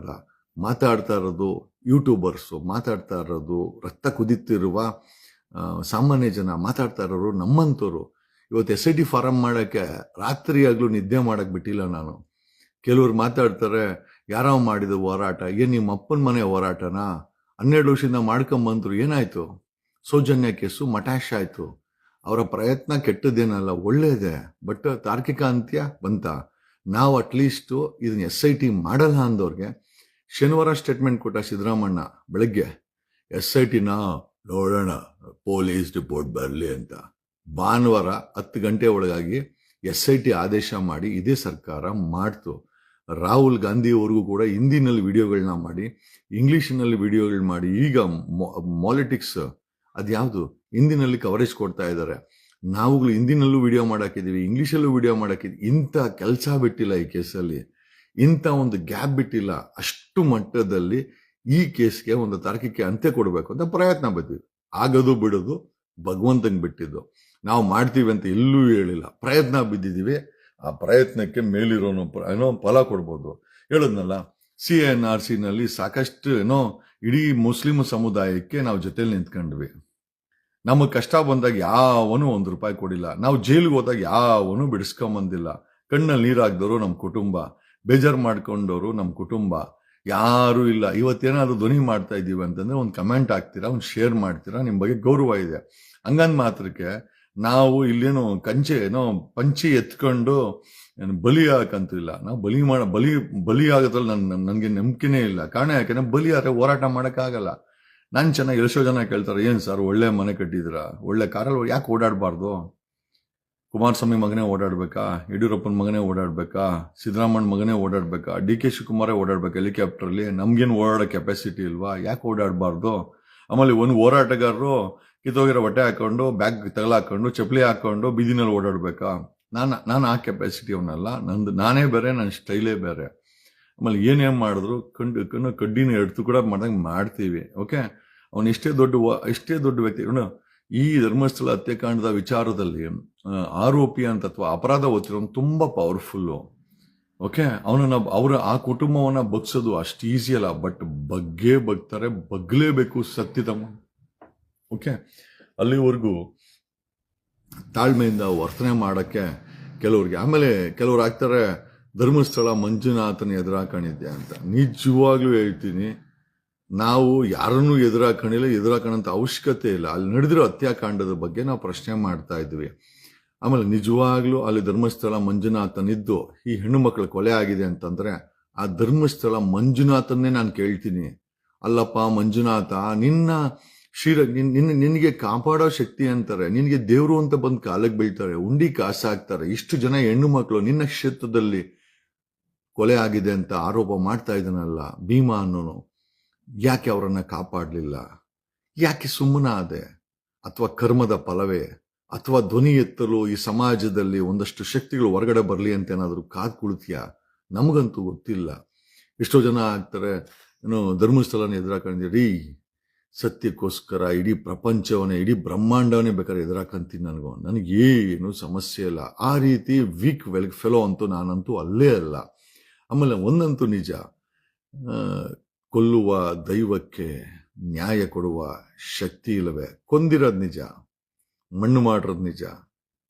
ಮಾತಾಡ್ತಾ ಇರೋದು ಯೂಟ್ಯೂಬರ್ಸು, ಮಾತಾಡ್ತಾ ಇರೋದು ರಕ್ತ ಕುದಿತಿರುವ ಸಾಮಾನ್ಯ ಜನ, ಮಾತಾಡ್ತಾ ಇರೋರು ನಮ್ಮಂತವ್ರು. ಇವತ್ತು SIT ಫಾರಂ ಮಾಡಕ್ಕೆ ರಾತ್ರಿ ಆಗ್ಲೂ ನಿದ್ದೆ ಮಾಡಕ್ ಬಿಟ್ಟಿಲ್ಲ ನಾನು. ಕೆಲವ್ರು ಮಾತಾಡ್ತಾರೆ, ಯಾರೋ ಮಾಡಿದ ಹೋರಾಟ, ನಿಮ್ಮ ಅಪ್ಪನ ಮನೆ ಹೋರಾಟನಾ? 12 ವರ್ಷದಿಂದ ಮಾಡ್ಕೊಂಬಂದ್ರು, ಏನಾಯ್ತು? ಸೌಜನ್ಯ ಕೇಸು ಮಟಾಶ್ ಆಯ್ತು. ಅವರ ಪ್ರಯತ್ನ ಕೆಟ್ಟದ್ದೇನಲ್ಲ, ಒಳ್ಳೇದೇ. ಬಟ್ ತಾರ್ಕಿಕ ಅಂತ್ಯ ಬಂತ. ನಾವು ಅಟ್ಲೀಸ್ಟ್ ಇದನ್ನ SIT ಮಾಡಲ್ಲ ಅಂದವ್ರಿಗೆ ಶನಿವಾರ ಸ್ಟೇಟ್ಮೆಂಟ್ ಕೊಟ್ಟ ಸಿದ್ದರಾಮಣ್ಣ ಬೆಳಗ್ಗೆ, SITನ ನೋಡೋಣ, ಪೊಲೀಸ್ ರಿಪೋರ್ಟ್ ಬರಲಿ ಅಂತ. ಭಾನುವಾರ 10 ಗಂಟೆ ಒಳಗಾಗಿ SIT ಆದೇಶ ಮಾಡಿ ಇದೇ ಸರ್ಕಾರ ಮಾಡ್ತು. ರಾಹುಲ್ ಗಾಂಧಿ ಅವ್ರಿಗೂ ಕೂಡ ಹಿಂದಿನಲ್ಲಿ ವಿಡಿಯೋಗಳನ್ನ ಮಾಡಿ, ಇಂಗ್ಲಿಷ್ನಲ್ಲಿ ವಿಡಿಯೋಗಳು ಮಾಡಿ, ಈಗ ಮಾಲಿಟಿಕ್ಸ್ ಅದ್ಯಾವುದು ಹಿಂದಿನಲ್ಲಿ ಕವರೇಜ್ ಕೊಡ್ತಾ ಇದ್ದಾರೆ. ನಾವುಗಳು ಹಿಂದಿನಲ್ಲೂ ವಿಡಿಯೋ ಮಾಡಾಕಿದ್ದೀವಿ, ಇಂಗ್ಲಿಷಲ್ಲೂ ವಿಡಿಯೋ ಮಾಡಾಕಿದ್ವಿ. ಇಂಥ ಕೆಲಸ ಬಿಟ್ಟಿಲ್ಲ ಈ ಕೇಸಲ್ಲಿ, ಇಂಥ ಒಂದು ಗ್ಯಾಪ್ ಬಿಟ್ಟಿಲ್ಲ. ಅಷ್ಟು ಮಟ್ಟದಲ್ಲಿ ಈ ಕೇಸ್ಗೆ ಒಂದು ತಾರ್ಕಿಕ ಅಂತ್ಯ ಕೊಡಬೇಕು ಅಂತ ಪ್ರಯತ್ನ ಬಂದಿವಿ. ಆಗೋದು ಬಿಡೋದು ಭಗವಂತಂಗೆ ಬಿಟ್ಟಿದ್ದು. ನಾವು ಮಾಡ್ತೀವಿ ಅಂತ ಎಲ್ಲೂ ಹೇಳಿಲ್ಲ, ಪ್ರಯತ್ನ ಬಿದ್ದಿದ್ದೀವಿ. ಆ ಪ್ರಯತ್ನಕ್ಕೆ ಮೇಲಿರೋನು ಫಲ ಕೊಡ್ಬೋದು. ಹೇಳಿದ್ನಲ್ಲ, CNRCನಲ್ಲಿ ಸಾಕಷ್ಟು ಇಡೀ ಮುಸ್ಲಿಂ ಸಮುದಾಯಕ್ಕೆ ನಾವು ಜೊತೆಲಿ ನಿಂತ್ಕೊಂಡ್ವಿ. ನಮಗೆ ಕಷ್ಟ ಬಂದಾಗ ಯಾವನು ₹1 ಕೊಡಿಲ್ಲ. ನಾವು ಜೈಲಿಗೆ ಹೋದಾಗ ಯಾವನು ಬಿಡಿಸ್ಕೊಂಬಂದಿಲ್ಲ. ಕಣ್ಣಲ್ಲಿ ನೀರಾಗ್ದವರು ನಮ್ಮ ಕುಟುಂಬ, ಬೇಜಾರು ಮಾಡ್ಕೊಂಡವರು ನಮ್ಮ ಕುಟುಂಬ, ಯಾರೂ ಇಲ್ಲ. ಇವತ್ತೇನಾದ್ರು ಧ್ವನಿ ಮಾಡ್ತಾ ಇದ್ದೀವಿ ಅಂತಂದ್ರೆ ಒಂದು ಕಮೆಂಟ್ ಹಾಕ್ತೀರಾ, ಒಂದು ಶೇರ್ ಮಾಡ್ತೀರಾ, ನಿಮ್ಮ ಬಗ್ಗೆ ಗೌರವ ಇದೆ. ಹಂಗಂದ್ ಮಾತ್ರಕ್ಕೆ ನಾವು ಇಲ್ಲೇನು ಪಂಚಿ ಎತ್ಕೊಂಡು ಬಲಿ ಹಾಕಂತಿಲ್ಲ. ನಾವು ಬಲಿ ಆಗೋದ್ರಲ್ಲಿ ನನಗೆ ನಂಬಿಕೆನೇ ಇಲ್ಲ. ಕಾರಣ ಯಾಕೆಂದ್ರೆ ಬಲಿ ಆದ್ರೆ ಹೋರಾಟ ಮಾಡೋಕ್ಕಾಗಲ್ಲ. ನಾನು ಚೆನ್ನಾಗಿ ಎಷ್ಟೋ ಜನ ಕೇಳ್ತಾರೆ, ಏನು ಸರ್ ಒಳ್ಳೆ ಮನೆ ಕಟ್ಟಿದ್ದೀರಾ, ಒಳ್ಳೆ ಕಾರಲ್ಲಿ ಯಾಕೆ ಓಡಾಡಬಾರ್ದು? ಕುಮಾರಸ್ವಾಮಿ ಮಗನೇ ಓಡಾಡ್ಬೇಕಾ? ಯಡಿಯೂರಪ್ಪನ ಮಗನೇ ಓಡಾಡ್ಬೇಕಾ? ಸಿದ್ದರಾಮಣ್ಣ ಮಗನೇ ಓಡಾಡ್ಬೇಕಾ? DK ಶಿವಕುಮಾರೇ ಓಡಾಡ್ಬೇಕಾ ಹೆಲಿಕಾಪ್ಟರ್ಲಿ? ನಮ್ಗೇನು ಓಡಾಡೋ ಕೆಪಾಸಿಟಿ ಇಲ್ವಾ? ಯಾಕೆ ಓಡಾಡಬಾರ್ದು? ಆಮೇಲೆ ಒಂದು ಹೋರಾಟಗಾರರು ಕಿತ್ತೋಗಿರೋ ಬಟ್ಟೆ ಹಾಕೊಂಡು, ಬ್ಯಾಗ್ ತಗಲಾಕೊಂಡು, ಚಪ್ಪಲಿ ಹಾಕೊಂಡು ಬೀದಿನಲ್ಲಿ ಓಡಾಡ್ಬೇಕಾ? ನಾನು ಆ ಕೆಪಾಸಿಟಿ ಅವನಲ್ಲ. ನಾನೇ ಬೇರೆ, ನನ್ನ ಸ್ಟೈಲೇ ಬೇರೆ. ಆಮೇಲೆ ಏನೇನು ಮಾಡಿದ್ರು ಕಡ್ಡಿನ ಎಡ್ತು ಕೂಡ ಮಾಡ್ತೀವಿ. ಓಕೆ, ಅವನು ಎಷ್ಟೇ ದೊಡ್ಡ ವ್ಯಕ್ತಿ. ಈ ಧರ್ಮಸ್ಥಳ ಹತ್ಯಾಕಾಂಡದ ವಿಚಾರದಲ್ಲಿ ಆರೋಪಿ ಅಂತ ಅಥವಾ ಅಪರಾಧ ಹೊತ್ತಿರೋನು ತುಂಬಾ ಪವರ್ಫುಲ್ಲು. ಓಕೆ, ಆ ಕುಟುಂಬವನ್ನ ಬಗ್ಸೋದು ಅಷ್ಟು ಈಸಿ ಅಲ್ಲ. ಬಟ್ ಬಗ್ತಾರೆ, ಬಗ್ಲೇಬೇಕು ಸತ್ಯತಮ್ಮ. ಓಕೆ, ಅಲ್ಲಿವರೆಗೂ ತಾಳ್ಮೆಯಿಂದ ವರ್ತನೆ ಮಾಡಕ್ಕೆ ಕೆಲವ್ರಿಗೆ. ಆಮೇಲೆ ಕೆಲವ್ರು ಆಗ್ತಾರೆ, ಧರ್ಮಸ್ಥಳ ಮಂಜುನಾಥನ ಎದುರಾಕೊಂಡಿದ್ದೆ ಅಂತ. ನಿಜವಾಗ್ಲೂ ಹೇಳ್ತೀನಿ, ನಾವು ಯಾರನ್ನೂ ಎದುರಾಕಣಂತ ಅವಶ್ಯಕತೆ ಇಲ್ಲ. ಅಲ್ಲಿ ನಡೆದಿರೋ ಹತ್ಯಾಕಾಂಡದ ಬಗ್ಗೆ ನಾವು ಪ್ರಶ್ನೆ ಮಾಡ್ತಾ ಇದ್ವಿ. ಆಮೇಲೆ ನಿಜವಾಗ್ಲೂ ಅಲ್ಲಿ ಧರ್ಮಸ್ಥಳ ಮಂಜುನಾಥನಿದ್ದು ಈ ಹೆಣ್ಣು ಮಕ್ಕಳ ಕೊಲೆ ಆಗಿದೆ ಅಂತಂದ್ರೆ, ಆ ಧರ್ಮಸ್ಥಳ ಮಂಜುನಾಥನ್ನೇ ನಾನು ಕೇಳ್ತೀನಿ, ಅಲ್ಲಪ್ಪ ಮಂಜುನಾಥ, ನಿನಗೆ ಕಾಪಾಡೋ ಶಕ್ತಿ ಅಂತಾರೆ, ನಿನಗೆ ದೇವ್ರು ಅಂತ ಬಂದು ಕಾಲಕ್ಕೆ ಬೀಳ್ತಾರೆ, ಉಂಡಿ ಕಾಸು ಹಾಕ್ತಾರೆ. ಇಷ್ಟು ಜನ ಹೆಣ್ಣು ಮಕ್ಕಳು ನಿನ್ನ ಕ್ಷೇತ್ರದಲ್ಲಿ ಕೊಲೆ ಆಗಿದೆ ಅಂತ ಆರೋಪ ಮಾಡ್ತಾ ಇದ್ದಾನಲ್ಲ ಭೀಮಾ ಅನ್ನೋನು, ಯಾಕೆ ಅವರನ್ನ ಕಾಪಾಡಲಿಲ್ಲ? ಯಾಕೆ ಸುಮ್ಮನಾದೆ? ಅಥವಾ ಕರ್ಮದ ಫಲವೇ? ಅಥವಾ ಧ್ವನಿ ಎತ್ತಲು ಈ ಸಮಾಜದಲ್ಲಿ ಒಂದಷ್ಟು ಶಕ್ತಿಗಳು ಹೊರಗಡೆ ಬರಲಿ ಅಂತ ಏನಾದರೂ ಕಾದ್ ಕುಳಿತೀಯಾ? ನಮಗಂತೂ ಗೊತ್ತಿಲ್ಲ. ಎಷ್ಟೋ ಜನ ಆಗ್ತಾರೆ, ಧರ್ಮಸ್ಥಳನ ಎದುರಾಕೊಂಡಿರಿ, ಸತ್ಯಕ್ಕೋಸ್ಕರ ಇಡೀ ಪ್ರಪಂಚವನ್ನೇ, ಇಡೀ ಬ್ರಹ್ಮಾಂಡವನ್ನೇ ಬೇಕಾದ್ರೆ ಎದುರಾಕಂತೀನಿ. ನನಗೇನು ಸಮಸ್ಯೆ ಇಲ್ಲ. ಆ ರೀತಿ ವೀಕ್ ಫೆಲೋ ಅಂತೂ ನಾನಂತೂ ಅಲ್ಲೇ ಅಲ್ಲ. ಆಮೇಲೆ ಒಂದಂತೂ ನಿಜ, ಕೊಲ್ಲುವ ದೈವಕ್ಕೆ ನ್ಯಾಯ ಕೊಡುವ ಶಕ್ತಿ ಇಲ್ಲವೇ? ಕೊಂದಿರೋದು ನಿಜ, ಮಣ್ಣು ಮಾಡಿರೋದು ನಿಜ.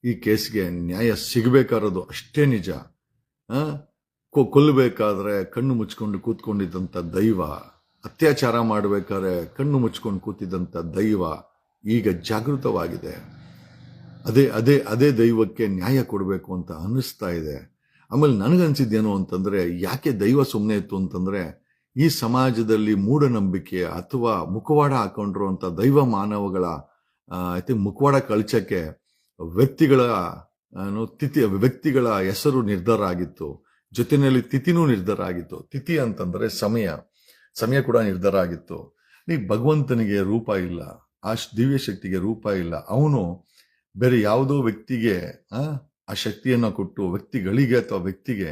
ಈ ಕೇಸ್ಗೆ ನ್ಯಾಯ ಸಿಗಬೇಕಾರೋದು ಅಷ್ಟೇ ನಿಜ. ಕೊಲ್ಲಬೇಕಾದ್ರೆ ಕಣ್ಣು ಮುಚ್ಕೊಂಡು ಕೂತ್ಕೊಂಡಿದ್ದಂಥ ದೈವ, ಅತ್ಯಾಚಾರ ಮಾಡಬೇಕಾದ್ರೆ ಕಣ್ಣು ಮುಚ್ಕೊಂಡು ಕೂತಿದ್ದಂಥ ದೈವ ಈಗ ಜಾಗೃತವಾಗಿದೆ. ಅದೇ ದೈವಕ್ಕೆ ನ್ಯಾಯ ಕೊಡಬೇಕು ಅಂತ ಅನ್ನಿಸ್ತಾ ಇದೆ. ಆಮೇಲೆ ನನಗನ್ಸಿದ್ದೇನು ಅಂತಂದ್ರೆ, ಯಾಕೆ ದೈವ ಸುಮ್ಮನೆ ಇತ್ತು ಅಂತಂದ್ರೆ, ಈ ಸಮಾಜದಲ್ಲಿ ಮೂಢನಂಬಿಕೆ ಅಥವಾ ಮುಖವಾಡ ಹಾಕೊಂಡಿರುವಂತ ದೈವ ಮಾನವಗಳ ಮುಖವಾಡ ಕಳಚಕ್ಕೆ ವ್ಯಕ್ತಿಗಳ ಹೆಸರು ನಿರ್ಧಾರ ಆಗಿತ್ತು, ಜೊತೆಯಲ್ಲಿ ತಿಥಿನೂ ನಿರ್ಧಾರ ಆಗಿತ್ತು. ತಿಥಿ ಅಂತಂದ್ರೆ ಸಮಯ ಕೂಡ ನಿರ್ಧಾರ ಆಗಿತ್ತು. ಭಗವಂತನಿಗೆ ರೂಪ ಇಲ್ಲ, ಆ ದಿವ್ಯ ಶಕ್ತಿಗೆ ರೂಪ ಇಲ್ಲ. ಅವನು ಬೇರೆ ಯಾವುದೋ ವ್ಯಕ್ತಿಗೆ ಆ ಶಕ್ತಿಯನ್ನು ಕೊಟ್ಟು ವ್ಯಕ್ತಿಗಳಿಗೆ ಅಥವಾ ವ್ಯಕ್ತಿಗೆ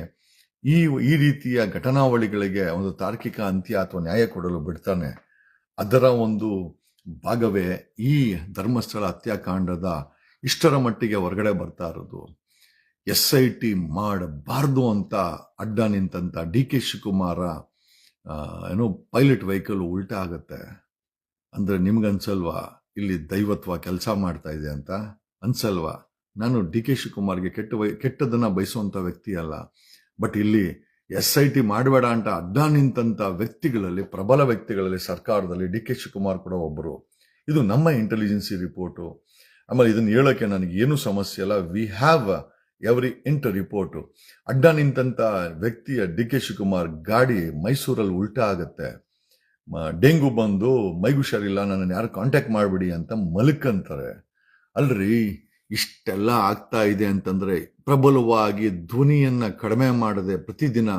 ಈ ಈ ರೀತಿಯ ಘಟನಾವಳಿಗಳಿಗೆ ಒಂದು ತಾರ್ಕಿಕ ಅಂತ್ಯ ಅಥವಾ ನ್ಯಾಯ ಕೊಡಲು ಬಿಡ್ತಾನೆ. ಅದರ ಒಂದು ಭಾಗವೇ ಈ ಧರ್ಮಸ್ಥಳ ಹತ್ಯಾಕಾಂಡದ ಇಷ್ಟರ ಮಟ್ಟಿಗೆ ಹೊರಗಡೆ ಬರ್ತಾ ಇರೋದು. SIT ಮಾಡಬಾರ್ದು ಅಂತ ಅಡ್ಡ ನಿಂತಂತ DK ಶಿವಕುಮಾರ ಏನೋ ಪೈಲಟ್ ವೆಹಿಕಲ್ ಉಲ್ಟಾ ಆಗತ್ತೆ ಅಂದ್ರೆ ನಿಮ್ಗನ್ಸಲ್ವಾ ಇಲ್ಲಿ ದೈವತ್ವ ಕೆಲಸ ಮಾಡ್ತಾ ಇದೆ ಅಂತ? ಅನ್ಸಲ್ವಾ? ನಾನು DK ಶಿವಕುಮಾರ್ಗೆ ಕೆಟ್ಟದನ್ನ ಬಯಸುವಂತ ವ್ಯಕ್ತಿ ಅಲ್ಲ. ಬಟ್ ಇಲ್ಲಿ SIT ಮಾಡಬೇಡ ಅಂತ ಅಡ್ಡ ನಿಂತಂತ ವ್ಯಕ್ತಿಗಳಲ್ಲಿ, ಪ್ರಬಲ ವ್ಯಕ್ತಿಗಳಲ್ಲಿ ಸರ್ಕಾರದಲ್ಲಿ DK ಶಿವಕುಮಾರ್ ಕೂಡ ಒಬ್ಬರು. ಇದು ನಮ್ಮ ಇಂಟೆಲಿಜೆನ್ಸಿ ರಿಪೋರ್ಟು. ಆಮೇಲೆ ಇದನ್ನ ಹೇಳೋಕೆ ನನಗೆ ಏನು ಸಮಸ್ಯೆ ಅಲ್ಲ. We have every inter report. ಅಡ್ಡ ನಿಂತಂತ ವ್ಯಕ್ತಿಯ DK ಶಿವಕುಮಾರ್ ಗಾಡಿ ಮೈಸೂರಲ್ಲಿ ಉಲ್ಟಾ ಆಗತ್ತೆ. ಡೆಂಗು ಬಂದು ಮೈಗೆ ಹುಷಾರಿಲ್ಲ, ನನ್ನನ್ನು ಯಾರು ಕಾಂಟ್ಯಾಕ್ಟ್ ಮಾಡ್ಬಿಡಿ ಅಂತ ಮಲ್ಕಂತಾರೆ. ಅಲ್ರಿ, ಇಷ್ಟೆಲ್ಲ ಆಗ್ತಾ ಇದೆ ಅಂತಂದ್ರೆ ಪ್ರಬಲವಾಗಿ ಧ್ವನಿಯನ್ನ ಕಡಿಮೆ ಮಾಡದೆ ಪ್ರತಿದಿನ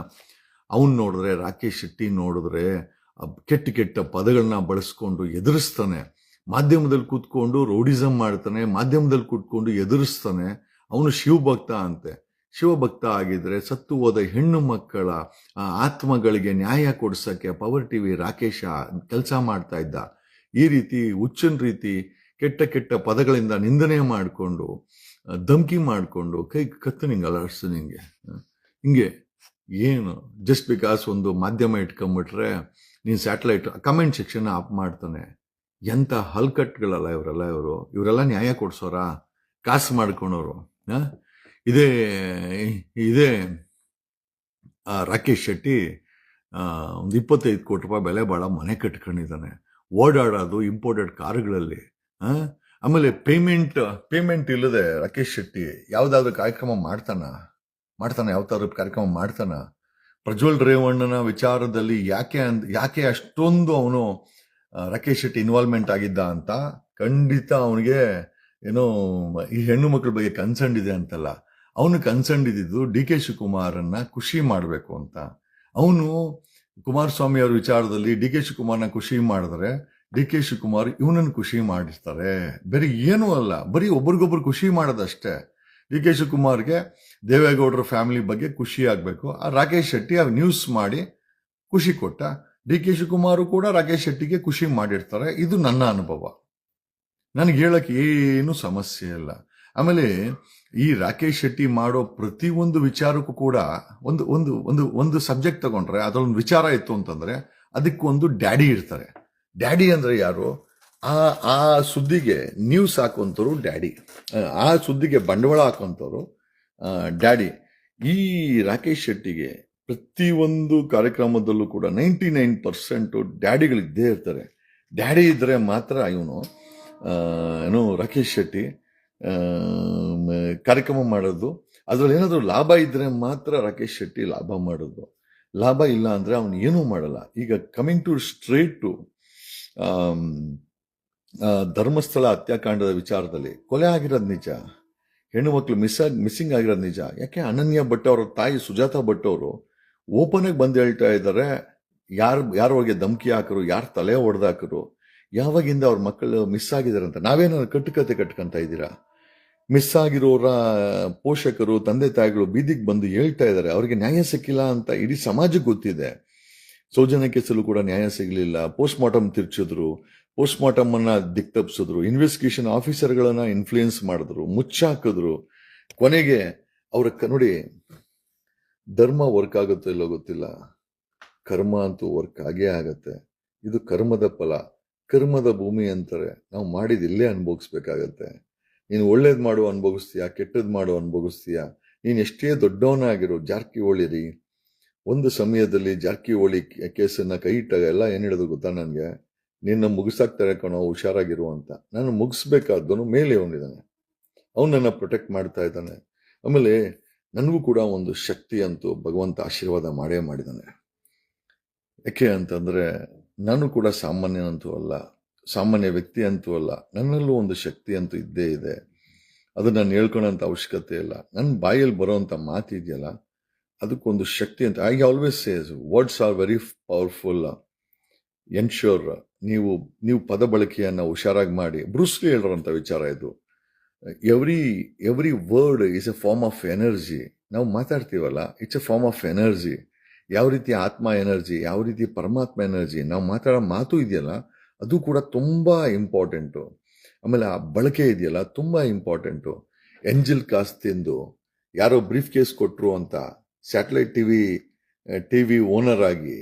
ಅವನ್ ನೋಡಿದ್ರೆ, ರಾಕೇಶ್ ಶೆಟ್ಟಿ ನೋಡಿದ್ರೆ ಕೆಟ್ಟ ಕೆಟ್ಟ ಪದಗಳನ್ನ ಬಳಸ್ಕೊಂಡು ಎದುರಿಸ್ತಾನೆ. ಮಾಧ್ಯಮದಲ್ಲಿ ಕೂತ್ಕೊಂಡು ರೌಡಿಸಮ್ ಮಾಡ್ತಾನೆ, ಮಾಧ್ಯಮದಲ್ಲಿ ಕೂತ್ಕೊಂಡು ಎದುರಿಸ್ತಾನೆ. ಅವನು ಶಿವಭಕ್ತ ಅಂತೆ. ಶಿವಭಕ್ತ ಆಗಿದ್ರೆ ಸತ್ತು ಹೋದ ಹೆಣ್ಣು ಮಕ್ಕಳ ಆತ್ಮಗಳಿಗೆ ನ್ಯಾಯ ಕೊಡ್ಸಕ್ಕೆ ಪವರ್ ಟಿವಿ ರಾಕೇಶ ಕೆಲಸ ಮಾಡ್ತಾ ಇದ್ದ. ಈ ರೀತಿ ಹುಚ್ಚನ್ ರೀತಿ ಕೆಟ್ಟ ಕೆಟ್ಟ ಪದಗಳಿಂದ ನಿಂದನೆ ಮಾಡಿಕೊಂಡು ಧಮ್ಕಿ ಮಾಡಿಕೊಂಡು ಕೈ ಕತ್ತು ನಿಂಗೆ ಅಲಾಡ್ಸು ನಿಂಗೆ ಹಿಂಗೆ ಏನು ಜಸ್ಟ್ ಬಿಕಾಸ್ ಒಂದು ಮಾಧ್ಯಮ ಇಟ್ಕೊಂಡ್ಬಿಟ್ರೆ ನೀನು ಸ್ಯಾಟಲೈಟ್ ಕಮೆಂಟ್ ಸೆಕ್ಷನ್ ಆಫ್ ಮಾಡ್ತಾನೆ. ಎಂಥ ಹಲ್ಕಟ್ಗಳಲ್ಲ ಇವರೆಲ್ಲ ನ್ಯಾಯ ಕೊಡ್ಸೋರ, ಕಾಸು ಮಾಡ್ಕೊಳೋರು. ಇದೇ ರಾಕೇಶ್ ಶೆಟ್ಟಿ ಒಂದು 25 ಕೋಟಿ ರೂಪಾಯಿ ಬೆಲೆ ಬಾಳ ಮನೆ ಕಟ್ಕೊಂಡಿದ್ದಾನೆ, ಓಡಾಡೋದು ಇಂಪೋರ್ಟೆಡ್ ಕಾರುಗಳಲ್ಲಿ. ಆಮೇಲೆ ಪೇಮೆಂಟ್ ಇಲ್ಲದೆ ರಾಕೇಶ್ ಶೆಟ್ಟಿ ಯಾವ್ದಾದ್ರು ಕಾರ್ಯಕ್ರಮ ಮಾಡ್ತಾನ? ಯಾವ್ದಾದ್ರು ಕಾರ್ಯಕ್ರಮ ಮಾಡ್ತಾನ? ಪ್ರಜ್ವಲ್ ರೇವಣ್ಣನ ವಿಚಾರದಲ್ಲಿ ಯಾಕೆ ಅಷ್ಟೊಂದು ಅವನು ರಾಕೇಶ್ ಶೆಟ್ಟಿ ಇನ್ವಾಲ್ವ್ಮೆಂಟ್ ಆಗಿದ್ದ ಅಂತ? ಖಂಡಿತ ಅವನಿಗೆ ಏನೋ ಈ ಹೆಣ್ಣು ಮಕ್ಕಳ ಬಗ್ಗೆ ಕನ್ಸರ್ನ್ ಇದೆ ಅಂತಲ್ಲ, ಅವನು ಕನ್ಸರ್ನ್ ಇದ್ದಿದ್ದು DK ಶಿವಕುಮಾರನ್ನ ಖುಷಿ ಮಾಡಬೇಕು ಅಂತ. ಅವನು ಕುಮಾರಸ್ವಾಮಿ ಅವ್ರ ವಿಚಾರದಲ್ಲಿ DK ಶಿವಕುಮಾರ್ನ ಖುಷಿ ಮಾಡಿದ್ರೆ DK ಶಿವಕುಮಾರ್ ಇವನನ್ನು ಖುಷಿ ಮಾಡಿಸ್ತಾರೆ. ಬೇರೆ ಏನೂ ಅಲ್ಲ, ಬರೀ ಒಬ್ರಿಗೊಬ್ರು ಖುಷಿ ಮಾಡೋದಷ್ಟೇ. DK ಶಿವಕುಮಾರ್ಗೆ ದೇವೇಗೌಡರ ಫ್ಯಾಮಿಲಿ ಬಗ್ಗೆ ಖುಷಿ ಆಗ್ಬೇಕು. ಆ ರಾಕೇಶ್ ಶೆಟ್ಟಿ ಆ ನ್ಯೂಸ್ ಮಾಡಿ ಖುಷಿ ಕೊಟ್ಟ. DK ಶಿವಕುಮಾರ್ ಕೂಡ ರಾಕೇಶ್ ಶೆಟ್ಟಿಗೆ ಖುಷಿ ಮಾಡಿರ್ತಾರೆ. ಇದು ನನ್ನ ಅನುಭವ, ನನಗೆ ಹೇಳಕ್ಕೆ ಏನು ಸಮಸ್ಯೆ ಇಲ್ಲ. ಆಮೇಲೆ ಈ ರಾಕೇಶ್ ಶೆಟ್ಟಿ ಮಾಡೋ ಪ್ರತಿಯೊಂದು ವಿಚಾರಕ್ಕೂ ಕೂಡ ಒಂದು ಒಂದು ಒಂದು ಒಂದು ಸಬ್ಜೆಕ್ಟ್ ತಗೊಂಡ್ರೆ ಅದರೊಂದು ವಿಚಾರ ಇತ್ತು ಅಂತಂದ್ರೆ ಅದಕ್ಕೊಂದು ಡ್ಯಾಡಿ ಇರ್ತಾರೆ. ಡ್ಯಾಡಿ ಅಂದ್ರೆ ಯಾರು? ಆ ಸುದ್ದಿಗೆ ನ್ಯೂಸ್ ಹಾಕುವಂಥವ್ರು ಡ್ಯಾಡಿ, ಆ ಸುದ್ದಿಗೆ ಬಂಡವಾಳ ಹಾಕುವಂಥವ್ರು ಡ್ಯಾಡಿ. ಈ ರಾಕೇಶ್ ಶೆಟ್ಟಿಗೆ ಪ್ರತಿಯೊಂದು ಕಾರ್ಯಕ್ರಮದಲ್ಲೂ ಕೂಡ 99% ಡ್ಯಾಡಿಗಳಿದ್ದೇ ಇರ್ತಾರೆ. ಡ್ಯಾಡಿ ಇದ್ರೆ ಮಾತ್ರ ಇವನು ರಾಕೇಶ್ ಶೆಟ್ಟಿ ಕಾರ್ಯಕ್ರಮ ಮಾಡೋದು. ಅದ್ರಲ್ಲಿ ಏನಾದರೂ ಲಾಭ ಇದ್ರೆ ಮಾತ್ರ ರಾಕೇಶ್ ಶೆಟ್ಟಿ ಲಾಭ ಮಾಡೋದು. ಲಾಭ ಇಲ್ಲ ಅಂದ್ರೆ ಅವನು ಏನೂ ಮಾಡಲ್ಲ. ಈಗ coming to straight to Dharmasthala ಹತ್ಯಾಕಾಂಡದ ವಿಚಾರದಲ್ಲಿ ಕೊಲೆ ಆಗಿರೋದು ನಿಜ, ಹೆಣ್ಣು ಮಕ್ಕಳು ಮಿಸ್ಸಿಂಗ್ ಆಗಿರೋದು ನಿಜ. ಯಾಕೆ ಅನನ್ಯ ಭಟ್ ಅವರ ತಾಯಿ ಸುಜಾತಾ ಭಟ್ ಅವರು ಓಪನ್ ಆಗಿ ಬಂದು ಹೇಳ್ತಾ ಇದ್ದಾರೆ, ಯಾರೊಳಗೆ ಧಮಕಿ ಹಾಕರು, ಯಾರು ತಲೆ ಹೊಡೆದಾಕರು, ಯಾವಾಗಿಂದ ಅವ್ರ ಮಕ್ಕಳು ಮಿಸ್ ಆಗಿದ್ದಾರೆ ಅಂತ. ನಾವೇನಾದ್ರು ಕಟ್ಟುಕತೆ ಕಟ್ಕೊಂತ ಇದ್ದೀರಾ? ಮಿಸ್ ಆಗಿರೋರ ಪೋಷಕರು, ತಂದೆ ತಾಯಿಗಳು ಬೀದಿಗೆ ಬಂದು ಹೇಳ್ತಾ ಇದ್ದಾರೆ ಅವ್ರಿಗೆ ನ್ಯಾಯ ಸಿಕ್ಕಿಲ್ಲ ಅಂತ. ಇಡೀ ಸಮಾಜಕ್ಕೆ ಗೊತ್ತಿದೆ. ಸೌಜನ್ಯ ಕೇಸಲ್ಲೂ ಕೂಡ ನ್ಯಾಯ ಸಿಗಲಿಲ್ಲ. ಪೋಸ್ಟ್ ಮಾರ್ಟಮ್ ತಿರ್ಚಿದ್ರು, ಪೋಸ್ಟ್ ಮಾರ್ಟಮ್ ಅನ್ನ ದಿಕ್ತಪ್ಸಿದ್ರು, ಇನ್ವೆಸ್ಟಿಗೇಷನ್ ಆಫೀಸರ್ಗಳನ್ನ ಇನ್ಫ್ಲೂಯೆನ್ಸ್ ಮಾಡಿದ್ರು, ಮುಚ್ಚಾಕಿದ್ರು. ಕೊನೆಗೆ ಅವ್ರ ನೋಡಿ, ಧರ್ಮ ವರ್ಕ್ ಆಗುತ್ತೋ ಇಲ್ಲೋ ಗೊತ್ತಿಲ್ಲ, ಕರ್ಮ ಅಂತೂ ವರ್ಕ್ ಆಗೇ ಆಗತ್ತೆ. ಇದು ಕರ್ಮದ ಫಲ, ಕರ್ಮದ ಭೂಮಿ ಅಂತಾರೆ. ನಾವು ಮಾಡಿದ ಇಲ್ಲೇ ಅನುಭವಿಸ್ಬೇಕಾಗತ್ತೆ. ನೀನು ಒಳ್ಳೇದ್ ಮಾಡು ಅನುಭವಿಸ್ತೀಯಾ, ಕೆಟ್ಟದ್ ಮಾಡು ಅನುಭವಿಸ್ತೀಯಾ. ನೀನ್ ಎಷ್ಟೇ ದೊಡ್ಡವನಾಗಿರೋ, ಜಾರಕಿಹೊಳಿ ರೀ, ಒಂದು ಸಮಯದಲ್ಲಿ ಜಾರಕಿಹೊಳಿ ಕೇಸನ್ನ ಕೈ ಇಟ್ಟಾಗ ಎಲ್ಲ ಏನ್ ಹೇಳಿದ್ರು ಗೊತ್ತಾ ನನ್ಗೆ? ನಿನ್ನ ಮುಗಿಸಾಕ್ತಾರೆ ಕಣೋ, ಹುಷಾರಾಗಿರು ಅಂತ. ನಾನು ಮುಗಿಸ್ಬೇಕಾದವನು ಮೇಲೆ ಅವನಿದ್ದಾನೆ, ಅವನು ನನ್ನ ಪ್ರೊಟೆಕ್ಟ್ ಮಾಡ್ತಾ ಇದ್ದಾನೆ. ಆಮೇಲೆ ನನಗೂ ಕೂಡ ಒಂದು ಶಕ್ತಿ ಅಂತೂ ಭಗವಂತ ಆಶೀರ್ವಾದ ಮಾಡೇ ಮಾಡಿದ್ದಾನೆ. ಯಾಕೆ ಅಂತಂದ್ರೆ ನಾನು ಕೂಡ ಸಾಮಾನ್ಯನಂತೂ ಅಲ್ಲ, ಸಾಮಾನ್ಯ ವ್ಯಕ್ತಿ ಅಂತೂ ಅಲ್ಲ. ನನ್ನಲ್ಲೂ ಒಂದು ಶಕ್ತಿ ಅಂತೂ ಇದ್ದೇ ಇದೆ. ಅದು ನಾನು ಹೇಳ್ಕೊಳ್ಳೋಂಥ ಅವಶ್ಯಕತೆ ಇಲ್ಲ. ನನ್ನ ಬಾಯಲ್ಲಿ ಬರೋವಂಥ ಮಾತಿದೆಯಲ್ಲ, ಅದಕ್ಕೊಂದು ಶಕ್ತಿ ಅಂತ. I always says words are very powerful. Ensure ನೀವು ಪದ ಬಳಕೆಯನ್ನು ಹುಷಾರಾಗಿ ಮಾಡಿ. ಬ್ರೂಸ್ಲಿ ಹೇಳಿರೋಂಥ ವಿಚಾರ ಇದು. Every word is a form of energy. ನಾವು ಮಾತಾಡ್ತೀವಲ್ಲ, it's a form of energy. ಯಾವ ರೀತಿ ಆತ್ಮ ಎನರ್ಜಿ, ಯಾವ ರೀತಿ ಪರಮಾತ್ಮ ಎನರ್ಜಿ, ನಾವು ಮಾತಾಡೋ ಮಾತು ಇದೆಯಲ್ಲ ಅದು ಕೂಡ ತುಂಬ ಇಂಪಾರ್ಟೆಂಟು. ಆಮೇಲೆ ಆ ಬಳಕೆ ಇದೆಯಲ್ಲ ತುಂಬ ಇಂಪಾರ್ಟೆಂಟು. ಎಂಜಲ್ ಕಾಸ್ತಿಂದು ಯಾರೋ ಬ್ರೀಫ್ ಕೇಸ್ ಕೊಟ್ಟರು ಅಂತ ಸ್ಯಾಟಲೈಟ್ ಟಿವಿ ಓನರ್ ಆಗಿ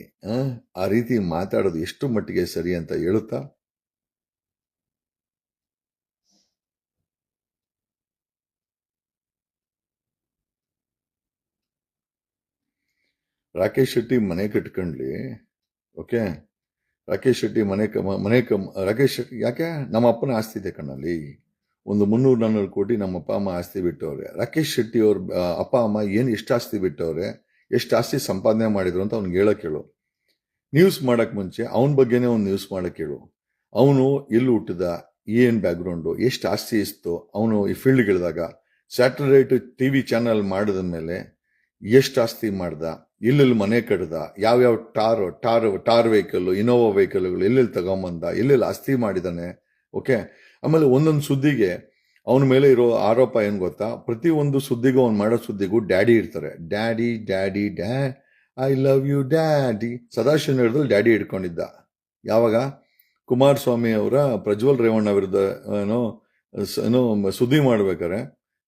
ಆ ರೀತಿ ಮಾತಾಡೋದು ಎಷ್ಟು ಮಟ್ಟಿಗೆ ಸರಿ ಅಂತ ಹೇಳುತ್ತಾ, ರಾಕೇಶ್ ಶೆಟ್ಟಿ ಮನೆ ಕಟ್ಕೊಂಡ್ಲಿ, ಓಕೆ, ರಾಕೇಶ್ ಶೆಟ್ಟಿ ರಾಕೇಶ್ ಶೆಟ್ಟಿ ಯಾಕೆ ನಮ್ಮ ಅಪ್ಪನ ಆಸ್ತಿ ಇದೆ ಕಣ್ಣಲ್ಲಿ, ಒಂದು 300-400 ಕೋಟಿ ನಮ್ಮ ಅಪ್ಪ ಅಮ್ಮ ಆಸ್ತಿ ಬಿಟ್ಟವ್ರೆ. ರಾಕೇಶ್ ಶೆಟ್ಟಿ ಅವ್ರ ಅಪ್ಪ ಅಮ್ಮ ಎಷ್ಟು ಆಸ್ತಿ ಬಿಟ್ಟವ್ರೆ, ಎಷ್ಟು ಆಸ್ತಿ ಸಂಪಾದನೆ ಮಾಡಿದ್ರು ಅಂತ ಅವ್ನಿಗೆ ಹೇಳಕ್ ಹೇಳು. ನ್ಯೂಸ್ ಮಾಡಕ್ ಮುಂಚೆ ಅವನ ಬಗ್ಗೆನೇ ಒಂದು ನ್ಯೂಸ್ ಮಾಡಕ್ ಹೇಳು. ಅವನು ಎಲ್ಲಿ ಹುಟ್ಟಿದ, ಏನ್ ಬ್ಯಾಕ್ಗ್ರೌಂಡು, ಎಷ್ಟು ಆಸ್ತಿ ಇತ್ತು, ಅವನು ಈ ಫೀಲ್ಡ್ಗೆ ಇಳಿದಾಗ ಸ್ಯಾಟಲೈಟ್ ಟಿವಿ ಚಾನಲ್ ಮಾಡಿದ ಮೇಲೆ ಎಷ್ಟು ಆಸ್ತಿ ಮಾಡ್ದ, ಎಲ್ಲೆಲ್ಲಿ ಮನೆ ಕಟ್ದ, ಯಾವ್ಯಾವ ಟಾರ್ ವೆಹಿಕಲ್, ಇನೋವಾ ವೆಹಿಕಲ್ಗಳು ಎಲ್ಲೆಲ್ಲಿ ತಗೊಂಬಂದ, ಎಲ್ಲೆಲ್ಲಿ ಆಸ್ತಿ ಮಾಡಿದಾನೆ. ಓಕೆ, ಆಮೇಲೆ ಒಂದೊಂದು ಸುದ್ದಿಗೆ ಅವನ ಮೇಲೆ ಇರೋ ಆರೋಪ ಏನ್ ಗೊತ್ತಾ, ಪ್ರತಿ ಒಂದು ಸುದ್ದಿಗೂ ಅವ್ನು ಮಾಡೋ ಸುದ್ದಿಗೂ ಡ್ಯಾಡಿ ಇರ್ತಾರೆ. Daddy I love you daddy. ಸದಾಶಿವ ನಗರದಲ್ಲಿ ಡ್ಯಾಡಿ ಇಟ್ಕೊಂಡಿದ್ದ. ಯಾವಾಗ ಕುಮಾರಸ್ವಾಮಿ ಅವರ ಪ್ರಜ್ವಲ್ ರೇವಣ್ಣ ವಿರುದ್ಧ ಏನೋ ಸುದ್ದಿ ಮಾಡ್ಬೇಕಾರೆ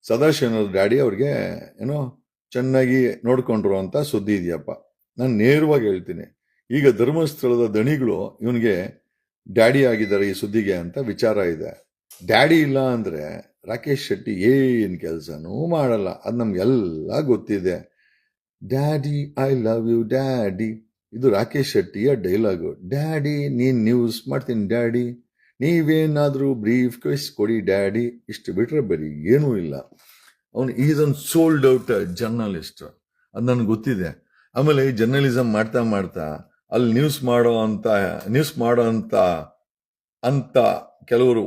ಸದಾಶಿವ ಡ್ಯಾಡಿ ಅವ್ರಿಗೆ ಚೆನ್ನಾಗಿ ನೋಡ್ಕೊಂಡ್ರು ಅಂತ ಸುದ್ದಿ ಇದೆಯಪ್ಪ. ನಾನು ನೇರವಾಗಿ ಹೇಳ್ತೀನಿ, ಈಗ ಧರ್ಮಸ್ಥಳದ ದಣಿಗಳು ಇವನಿಗೆ ಡ್ಯಾಡಿ ಆಗಿದ್ದಾರೆ ಈ ಸುದ್ದಿಗೆ ಅಂತ ವಿಚಾರ ಇದೆ. ಡ್ಯಾಡಿ ಇಲ್ಲ ಅಂದ್ರೆ ರಾಕೇಶ್ ಶೆಟ್ಟಿ ಏನ್ ಕೆಲಸನೂ ಮಾಡಲ್ಲ, ಅದು ನಮ್ಗೆಲ್ಲ ಗೊತ್ತಿದೆ. Daddy I love you daddy, ಇದು ರಾಕೇಶ್ ಶೆಟ್ಟಿಯ ಡೈಲಾಗು. ಡ್ಯಾಡಿ ನೀನ್ ನ್ಯೂಸ್ ಮಾಡ್ತೀನಿ ಡ್ಯಾಡಿ, ನೀವೇನಾದ್ರೂ ಬ್ರೀಫ್ ಕೇಸ್ ಕೊಡಿ ಡ್ಯಾಡಿ, ಇಷ್ಟು ಬಿಟ್ರೆ ಬರೀ ಏನೂ ಇಲ್ಲ. ಅವನು is an sold out journalist, ಅದು ನನಗೆ ಗೊತ್ತಿದೆ. ಆಮೇಲೆ ಈ ಜರ್ನಲಿಸಮ್ ಮಾಡ್ತಾ ಅಲ್ಲಿ ನ್ಯೂಸ್ ಮಾಡೋ ಅಂತ ಕೆಲವರು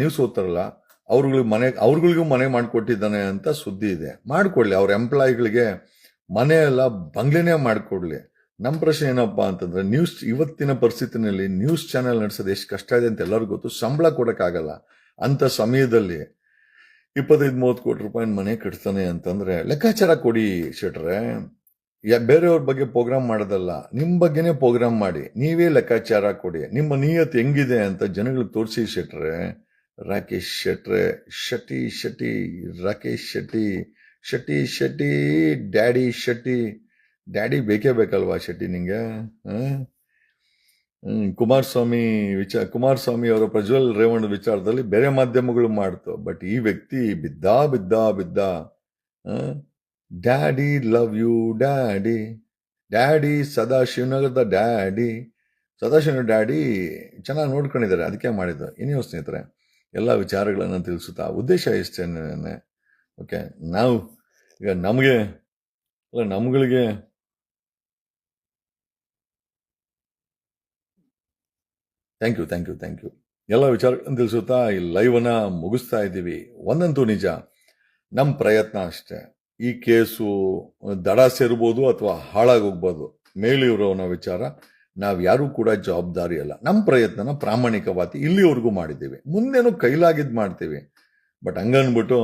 ನ್ಯೂಸ್ ಓದ್ತಾರಲ್ಲ, ಅವ್ರಗಳಿಗೂ ಮನೆ ಮಾಡಿಕೊಟ್ಟಿದ್ದಾನೆ ಅಂತ ಸುದ್ದಿ ಇದೆ. ಮಾಡ್ಕೊಡ್ಲಿ, ಅವ್ರ ಎಂಪ್ಲಾಯಿಗಳಿಗೆ ಮನೆ ಎಲ್ಲ ಬಂಗ್ಲೆನೇ ಮಾಡಿಕೊಡ್ಲಿ. ನಮ್ಮ ಪ್ರಶ್ನೆ ಏನಪ್ಪಾ ಅಂತಂದ್ರೆ, ಇವತ್ತಿನ ಪರಿಸ್ಥಿತಿನಲ್ಲಿ ನ್ಯೂಸ್ ಚಾನೆಲ್ ನಡೆಸೋದು ಎಷ್ಟು ಕಷ್ಟ ಇದೆ ಅಂತ ಎಲ್ಲರಿಗೂ ಗೊತ್ತು. ಸಂಬಳ ಕೊಡಕ್ಕಾಗಲ್ಲ. ಅಂತ ಸಮಯದಲ್ಲಿ 25-30 ಕೋಟಿ ರೂಪಾಯಿ ಮನೆ ಕಟ್ತಾನೆ ಅಂತಂದ್ರೆ ಲೆಕ್ಕಾಚಾರ ಕೊಡಿ ಶೆಟ್ರೆ. ಬೇರೆಯವ್ರ ಬಗ್ಗೆ ಪ್ರೋಗ್ರಾಮ್ ಮಾಡೋದಲ್ಲ, ನಿಮ್ ಬಗ್ಗೆನೇ ಪ್ರೋಗ್ರಾಮ್ ಮಾಡಿ, ನೀವೇ ಲೆಕ್ಕಾಚಾರ ಕೊಡಿ, ನಿಮ್ಮ ನಿಯತ್ ಹೆಂಗಿದೆ ಅಂತ ಜನಗಳಿಗೆ ತೋರಿಸಿ ಶೆಟ್ರೆ. ರಾಕೇಶ್ ಶೆಟ್ರೆ, ಶೆಟ್ಟಿ ರಾಕೇಶ್ ಶೆಟ್ಟಿ ಡ್ಯಾಡಿ ಬೇಕೇ ಬೇಕಲ್ವಾ ಶೆಟ್ಟಿ ನಿಂಗೆ? ಕುಮಾರಸ್ವಾಮಿ ಅವರ ಪ್ರಜ್ವಲ್ ರೇವಣ್ಣ ವಿಚಾರದಲ್ಲಿ ಬೇರೆ ಮಾಧ್ಯಮಗಳು ಮಾಡ್ತು, ಬಟ್ ಈ ವ್ಯಕ್ತಿ ಬಿದ್ದ ಡ್ಯಾಡಿ ಲವ್ ಯು ಡ್ಯಾಡಿ ಸದಾಶಿವನಗರದ ಸದಾಶಿವನ ಡ್ಯಾಡಿ ಚೆನ್ನಾಗಿ ನೋಡ್ಕೊಂಡಿದ್ದಾರೆ, ಅದಕ್ಕೆ ಮಾಡಿದ್ದು. ಇನ್ನೇನು ಸ್ನೇಹಿತರೆ, ಎಲ್ಲ ವಿಚಾರಗಳನ್ನು ತಿಳಿಸುತ್ತಾ ಉದ್ದೇಶ ಇಷ್ಟೇನೆ. ಓಕೆ, ನಾವು ಈಗ ನಮ್ಗಳಿಗೆ ಥ್ಯಾಂಕ್ ಯು ಎಲ್ಲ ವಿಚಾರಗಳನ್ನು ತಿಳಿಸುತ್ತಾ ಈ ಲೈವ್ ಅನ್ನ ಮುಗಿಸ್ತಾ ಇದ್ದೀವಿ. ಒಂದಂತೂ ನಿಜ, ನಮ್ಮ ಪ್ರಯತ್ನ ಅಷ್ಟೇ. ಈ ಕೇಸು ದಡ ಸೇರ್ಬೋದು ಅಥವಾ ಹಾಳಾಗೋಗ್ಬೋದು, ಮೇಲಿರೋನ ವಿಚಾರ. ನಾವ್ ಯಾರು ಕೂಡ ಜವಾಬ್ದಾರಿ ಅಲ್ಲ. ನಮ್ಮ ಪ್ರಯತ್ನನ ಪ್ರಾಮಾಣಿಕವಾಗಿ ಇಲ್ಲಿವರೆಗೂ ಮಾಡಿದ್ದೀವಿ, ಮುಂದೇನು ಕೈಲಾಗಿದ್ ಮಾಡ್ತೀವಿ. ಬಟ್ ಹಂಗನ್ಬಿಟ್ಟು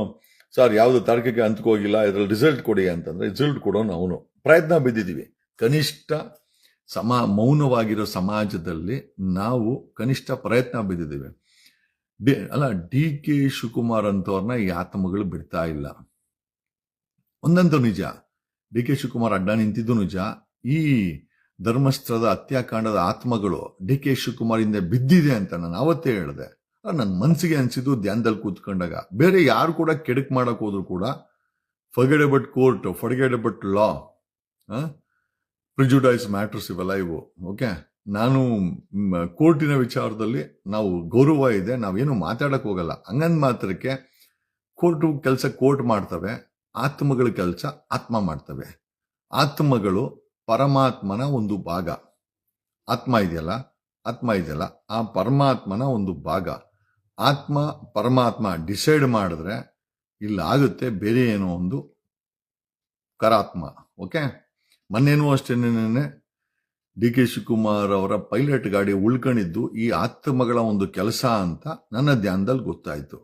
ಸರ್ ಯಾವ್ದು ತಾರ್ಕಿಕ ಹಂತಕ್ಕೋಗಿಲ್ಲ, ಇದ್ರಲ್ಲಿ ರಿಸಲ್ಟ್ ಕೊಡಿ ಅಂತಂದ್ರೆ ರಿಸಲ್ಟ್ ಕೊಡೋನು ಅವನು. ಪ್ರಯತ್ನ ಬಿದ್ದಿದ್ದೀವಿ. ಕನಿಷ್ಠ ಮೌನವಾಗಿರೋ ಸಮಾಜದಲ್ಲಿ ನಾವು ಕನಿಷ್ಠ ಪ್ರಯತ್ನ ಬಿದ್ದಿದ್ದೀವಿ. ಡಿ ಕೆ ಶಿವಕುಮಾರ್ ಅಂತವ್ರನ್ನ ಈ ಆತ್ಮಗಳು ಬಿಡ್ತಾ ಇಲ್ಲ. ಒಂದಂತೂ ನಿಜ, ಡಿ ಕೆ ಶಿವಕುಮಾರ್ ಅಡ್ಡ ನಿಂತಿದ್ದು ನಿಜ. ಈ ಧರ್ಮಸ್ಥಳದ ಹತ್ಯಾಕಾಂಡದ ಆತ್ಮಗಳು ಡಿ ಕೆ ಶಿವಕುಮಾರ್ ಇಂದ ಬಿದ್ದಿದೆ ಅಂತ ನಾನು ಅವತ್ತೇ ಹೇಳಿದೆ. ನನ್ನ ಮನಸ್ಸಿಗೆ ಅನ್ಸಿದ್ದು ಧ್ಯಾನದಲ್ಲಿ ಕೂತ್ಕೊಂಡಾಗ. ಬೇರೆ ಯಾರು ಕೂಡ ಕೆಡಕ್ ಮಾಡಕ್ ಹೋದ್ರು ಕೂಡ ಫರ್ಗೆಟಬಲ್ ಕೋರ್ಟ್, ಫರ್ಗೆಟಬಲ್ ಲಾ, ಪ್ರಿಜುಡೈಸ್ ಮ್ಯಾಟರ್ಸ್ ಇವೆಲ್ಲ ಇವು. ಓಕೆ, ನಾನು ಕೋರ್ಟಿನ ವಿಚಾರದಲ್ಲಿ ನಾವು ಗೌರವ ಇದೆ, ನಾವೇನು ಮಾತಾಡಕ್ ಹೋಗಲ್ಲ. ಹಂಗಂದ್ ಮಾತ್ರಕ್ಕೆ ಕೋರ್ಟ್ ಮಾಡ್ತವೆ, ಆತ್ಮಗಳ ಕೆಲಸ ಆತ್ಮ ಮಾಡ್ತವೆ. ಆತ್ಮಗಳು ಪರಮಾತ್ಮನ ಒಂದು ಭಾಗ. ಆತ್ಮ ಇದೆಯಲ್ಲ, ಆ ಪರಮಾತ್ಮನ ಒಂದು ಭಾಗ. ಆತ್ಮ ಪರಮಾತ್ಮ ಡಿಸೈಡ್ ಮಾಡಿದ್ರೆ ಇಲ್ಲ ಆಗುತ್ತೆ, ಬೇರೆ ಏನೋ ಒಂದು ಕರಾತ್ಮ. ಓಕೆ, ಮೊನ್ನೇನೂ ಅಷ್ಟೇನೆ ಡಿ ಕೆ ಶಿವಕುಮಾರ್ ಅವರ ಪೈಲಟ್ ಗಾಡಿ ಉಳ್ಕೊಂಡಿದ್ದು ಈ ಆತ್ಮಗಳ ಒಂದು ಕೆಲಸ ಅಂತ ನನ್ನ ಧ್ಯಾನದಲ್ಲಿ ಗೊತ್ತಾಯ್ತು.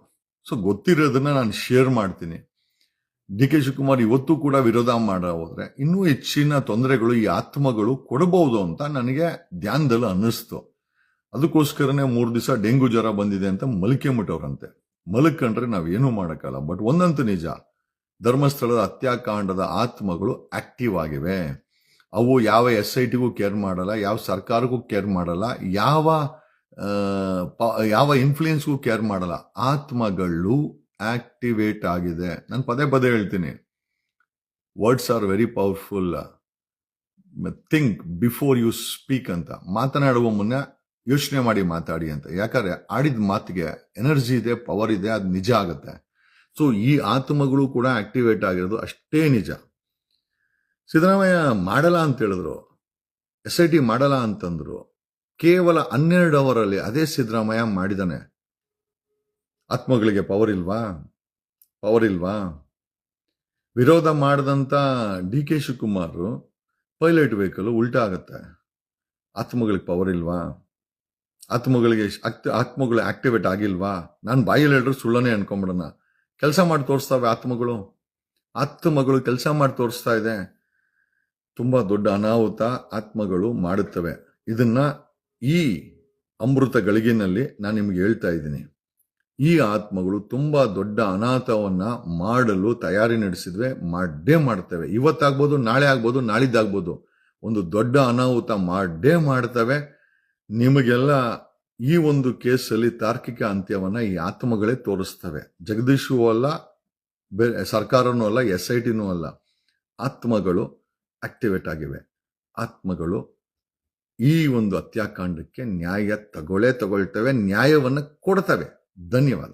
ಸೊ ಗೊತ್ತಿರೋದನ್ನ ನಾನು ಶೇರ್ ಮಾಡ್ತೀನಿ. ಡಿ ಕೆ ಶಿವಕುಮಾರ್ ಇವತ್ತು ಕೂಡ ವಿರೋಧ ಮಾಡ ಹೋದ್ರೆ ಇನ್ನೂ ಹೆಚ್ಚಿನ ತೊಂದರೆಗಳು ಈ ಆತ್ಮಗಳು ಕೊಡಬಹುದು ಅಂತ ನನಗೆ ಧ್ಯಾನದಲ್ಲಿ ಅನ್ನಿಸ್ತು. ಅದಕ್ಕೋಸ್ಕರನೇ 3 ದಿವಸ ಡೆಂಗು ಜ್ವರ ಬಂದಿದೆ ಅಂತ ಮಲ್ಕೊಂಬಿಟ್ಟವ್ರಂತೆ. ಮಲ್ಕೊಂಡ್ರೆ ನಾವೇನು ಮಾಡೋಕ್ಕಲ್ಲ. ಬಟ್ ಒಂದಂತೂ ನಿಜ, ಧರ್ಮಸ್ಥಳದ ಹತ್ಯಾಕಾಂಡದ ಆತ್ಮಗಳು ಆಕ್ಟಿವ್ ಆಗಿವೆ. ಅವು ಯಾವ SITಗೂ ಕೇರ್ ಮಾಡಲ್ಲ, ಯಾವ ಸರ್ಕಾರಕ್ಕೂ ಕೇರ್ ಮಾಡಲ್ಲ, ಯಾವ ಇನ್ಫ್ಲೂಯೆನ್ಸ್ಗೂ ಕೇರ್ ಮಾಡಲ್ಲ. ಆತ್ಮಗಳು ಆಕ್ಟಿವೇಟ್ ಆಗಿದೆ. ನಾನು ಪದೇ ಪದೇ ಹೇಳ್ತೀನಿ, words are very powerful. Think before you speak ಅಂತ. ಮಾತನಾಡುವ ಮುನ್ನ ಯೋಚನೆ ಮಾಡಿ ಮಾತಾಡಿ ಅಂತ. ಯಾಕಂದ್ರೆ ಆಡಿದ ಮಾತಿಗೆ ಎನರ್ಜಿ ಇದೆ, ಪವರ್ ಇದೆ, ಅದು ನಿಜ ಆಗುತ್ತೆ. ಸೊ ಈ ಆತ್ಮಗಳು ಕೂಡ ಆಕ್ಟಿವೇಟ್ ಆಗಿರೋದು ಅಷ್ಟೇ ನಿಜ. ಸಿದ್ದರಾಮಯ್ಯ ಮಾಡಲ್ಲ ಅಂತ ಹೇಳಿದ್ರು, SIT ಮಾಡಲ್ಲ ಅಂತಂದ್ರು. ಕೇವಲ 12 ಅವರಲ್ಲಿ ಅದೇ ಸಿದ್ದರಾಮಯ್ಯ ಮಾಡಿದಾನೆ. ಆತ್ಮಗಳಿಗೆ ಪವರ್ ಇಲ್ವಾ? ವಿರೋಧ ಮಾಡದಂತ D K Shivakumar pilot vehicle ಉಲ್ಟಾ ಆಗತ್ತೆ. ಆತ್ಮಗಳಿಗೆ ಪವರ್ ಇಲ್ವಾ? ಆತ್ಮಗಳು ಆಕ್ಟಿವೇಟ್ ಆಗಿಲ್ವಾ? ನಾನು ಬಾಯಲ್ಲಿ ಹೇಳಿದ್ರು ಸುಳ್ಳನೆ ಅನ್ಕೊಂಬಿಡೋಣ. ಕೆಲಸ ಮಾಡಿ ತೋರಿಸ್ತಾವೆ ಆತ್ಮಗಳು ಕೆಲಸ ಮಾಡಿ ತೋರಿಸ್ತಾ ಇದೆ. ತುಂಬಾ ದೊಡ್ಡ ಅನಾಹುತ ಆತ್ಮಗಳು ಮಾಡುತ್ತವೆ. ಇದನ್ನ ಈ ಅಮೃತ ಗಳಿಗೆನಲ್ಲಿ ನಾನು ನಿಮ್ಗೆ ಹೇಳ್ತಾ ಇದ್ದೀನಿ. ಈ ಆತ್ಮಗಳು ತುಂಬಾ ದೊಡ್ಡ ಅನಾಹುತವನ್ನ ಮಾಡಲು ತಯಾರಿ ನಡೆಸಿದ್ವೆ, ಮಾಡೇ ಮಾಡ್ತವೆ. ಇವತ್ತಾಗ್ಬೋದು, ನಾಳೆ ಆಗ್ಬೋದು, ನಾಳಿದ್ದಾಗ್ಬೋದು. ಒಂದು ದೊಡ್ಡ ಅನಾಹುತ ಮಾಡೇ ಮಾಡ್ತವೆ. ನಿಮಗೆಲ್ಲ ಈ ಒಂದು ಕೇಸಲ್ಲಿ ತಾರ್ಕಿಕ ಅಂತ್ಯವನ್ನ ಈ ಆತ್ಮಗಳೇ ತೋರಿಸ್ತವೆ. ಜಗದೀಶೂ ಅಲ್ಲ, ಸರ್ಕಾರನೂ ಅಲ್ಲ, SITನೂ ಅಲ್ಲ. ಆತ್ಮಗಳು ಆಕ್ಟಿವೇಟ್ ಆಗಿವೆ. ಆತ್ಮಗಳು ಈ ಒಂದು ಹತ್ಯಾಕಾಂಡಕ್ಕೆ ನ್ಯಾಯ ತಗೊಳ್ತವೆ, ನ್ಯಾಯವನ್ನ ಕೊಡ್ತವೆ. ಧನ್ಯವಾದ.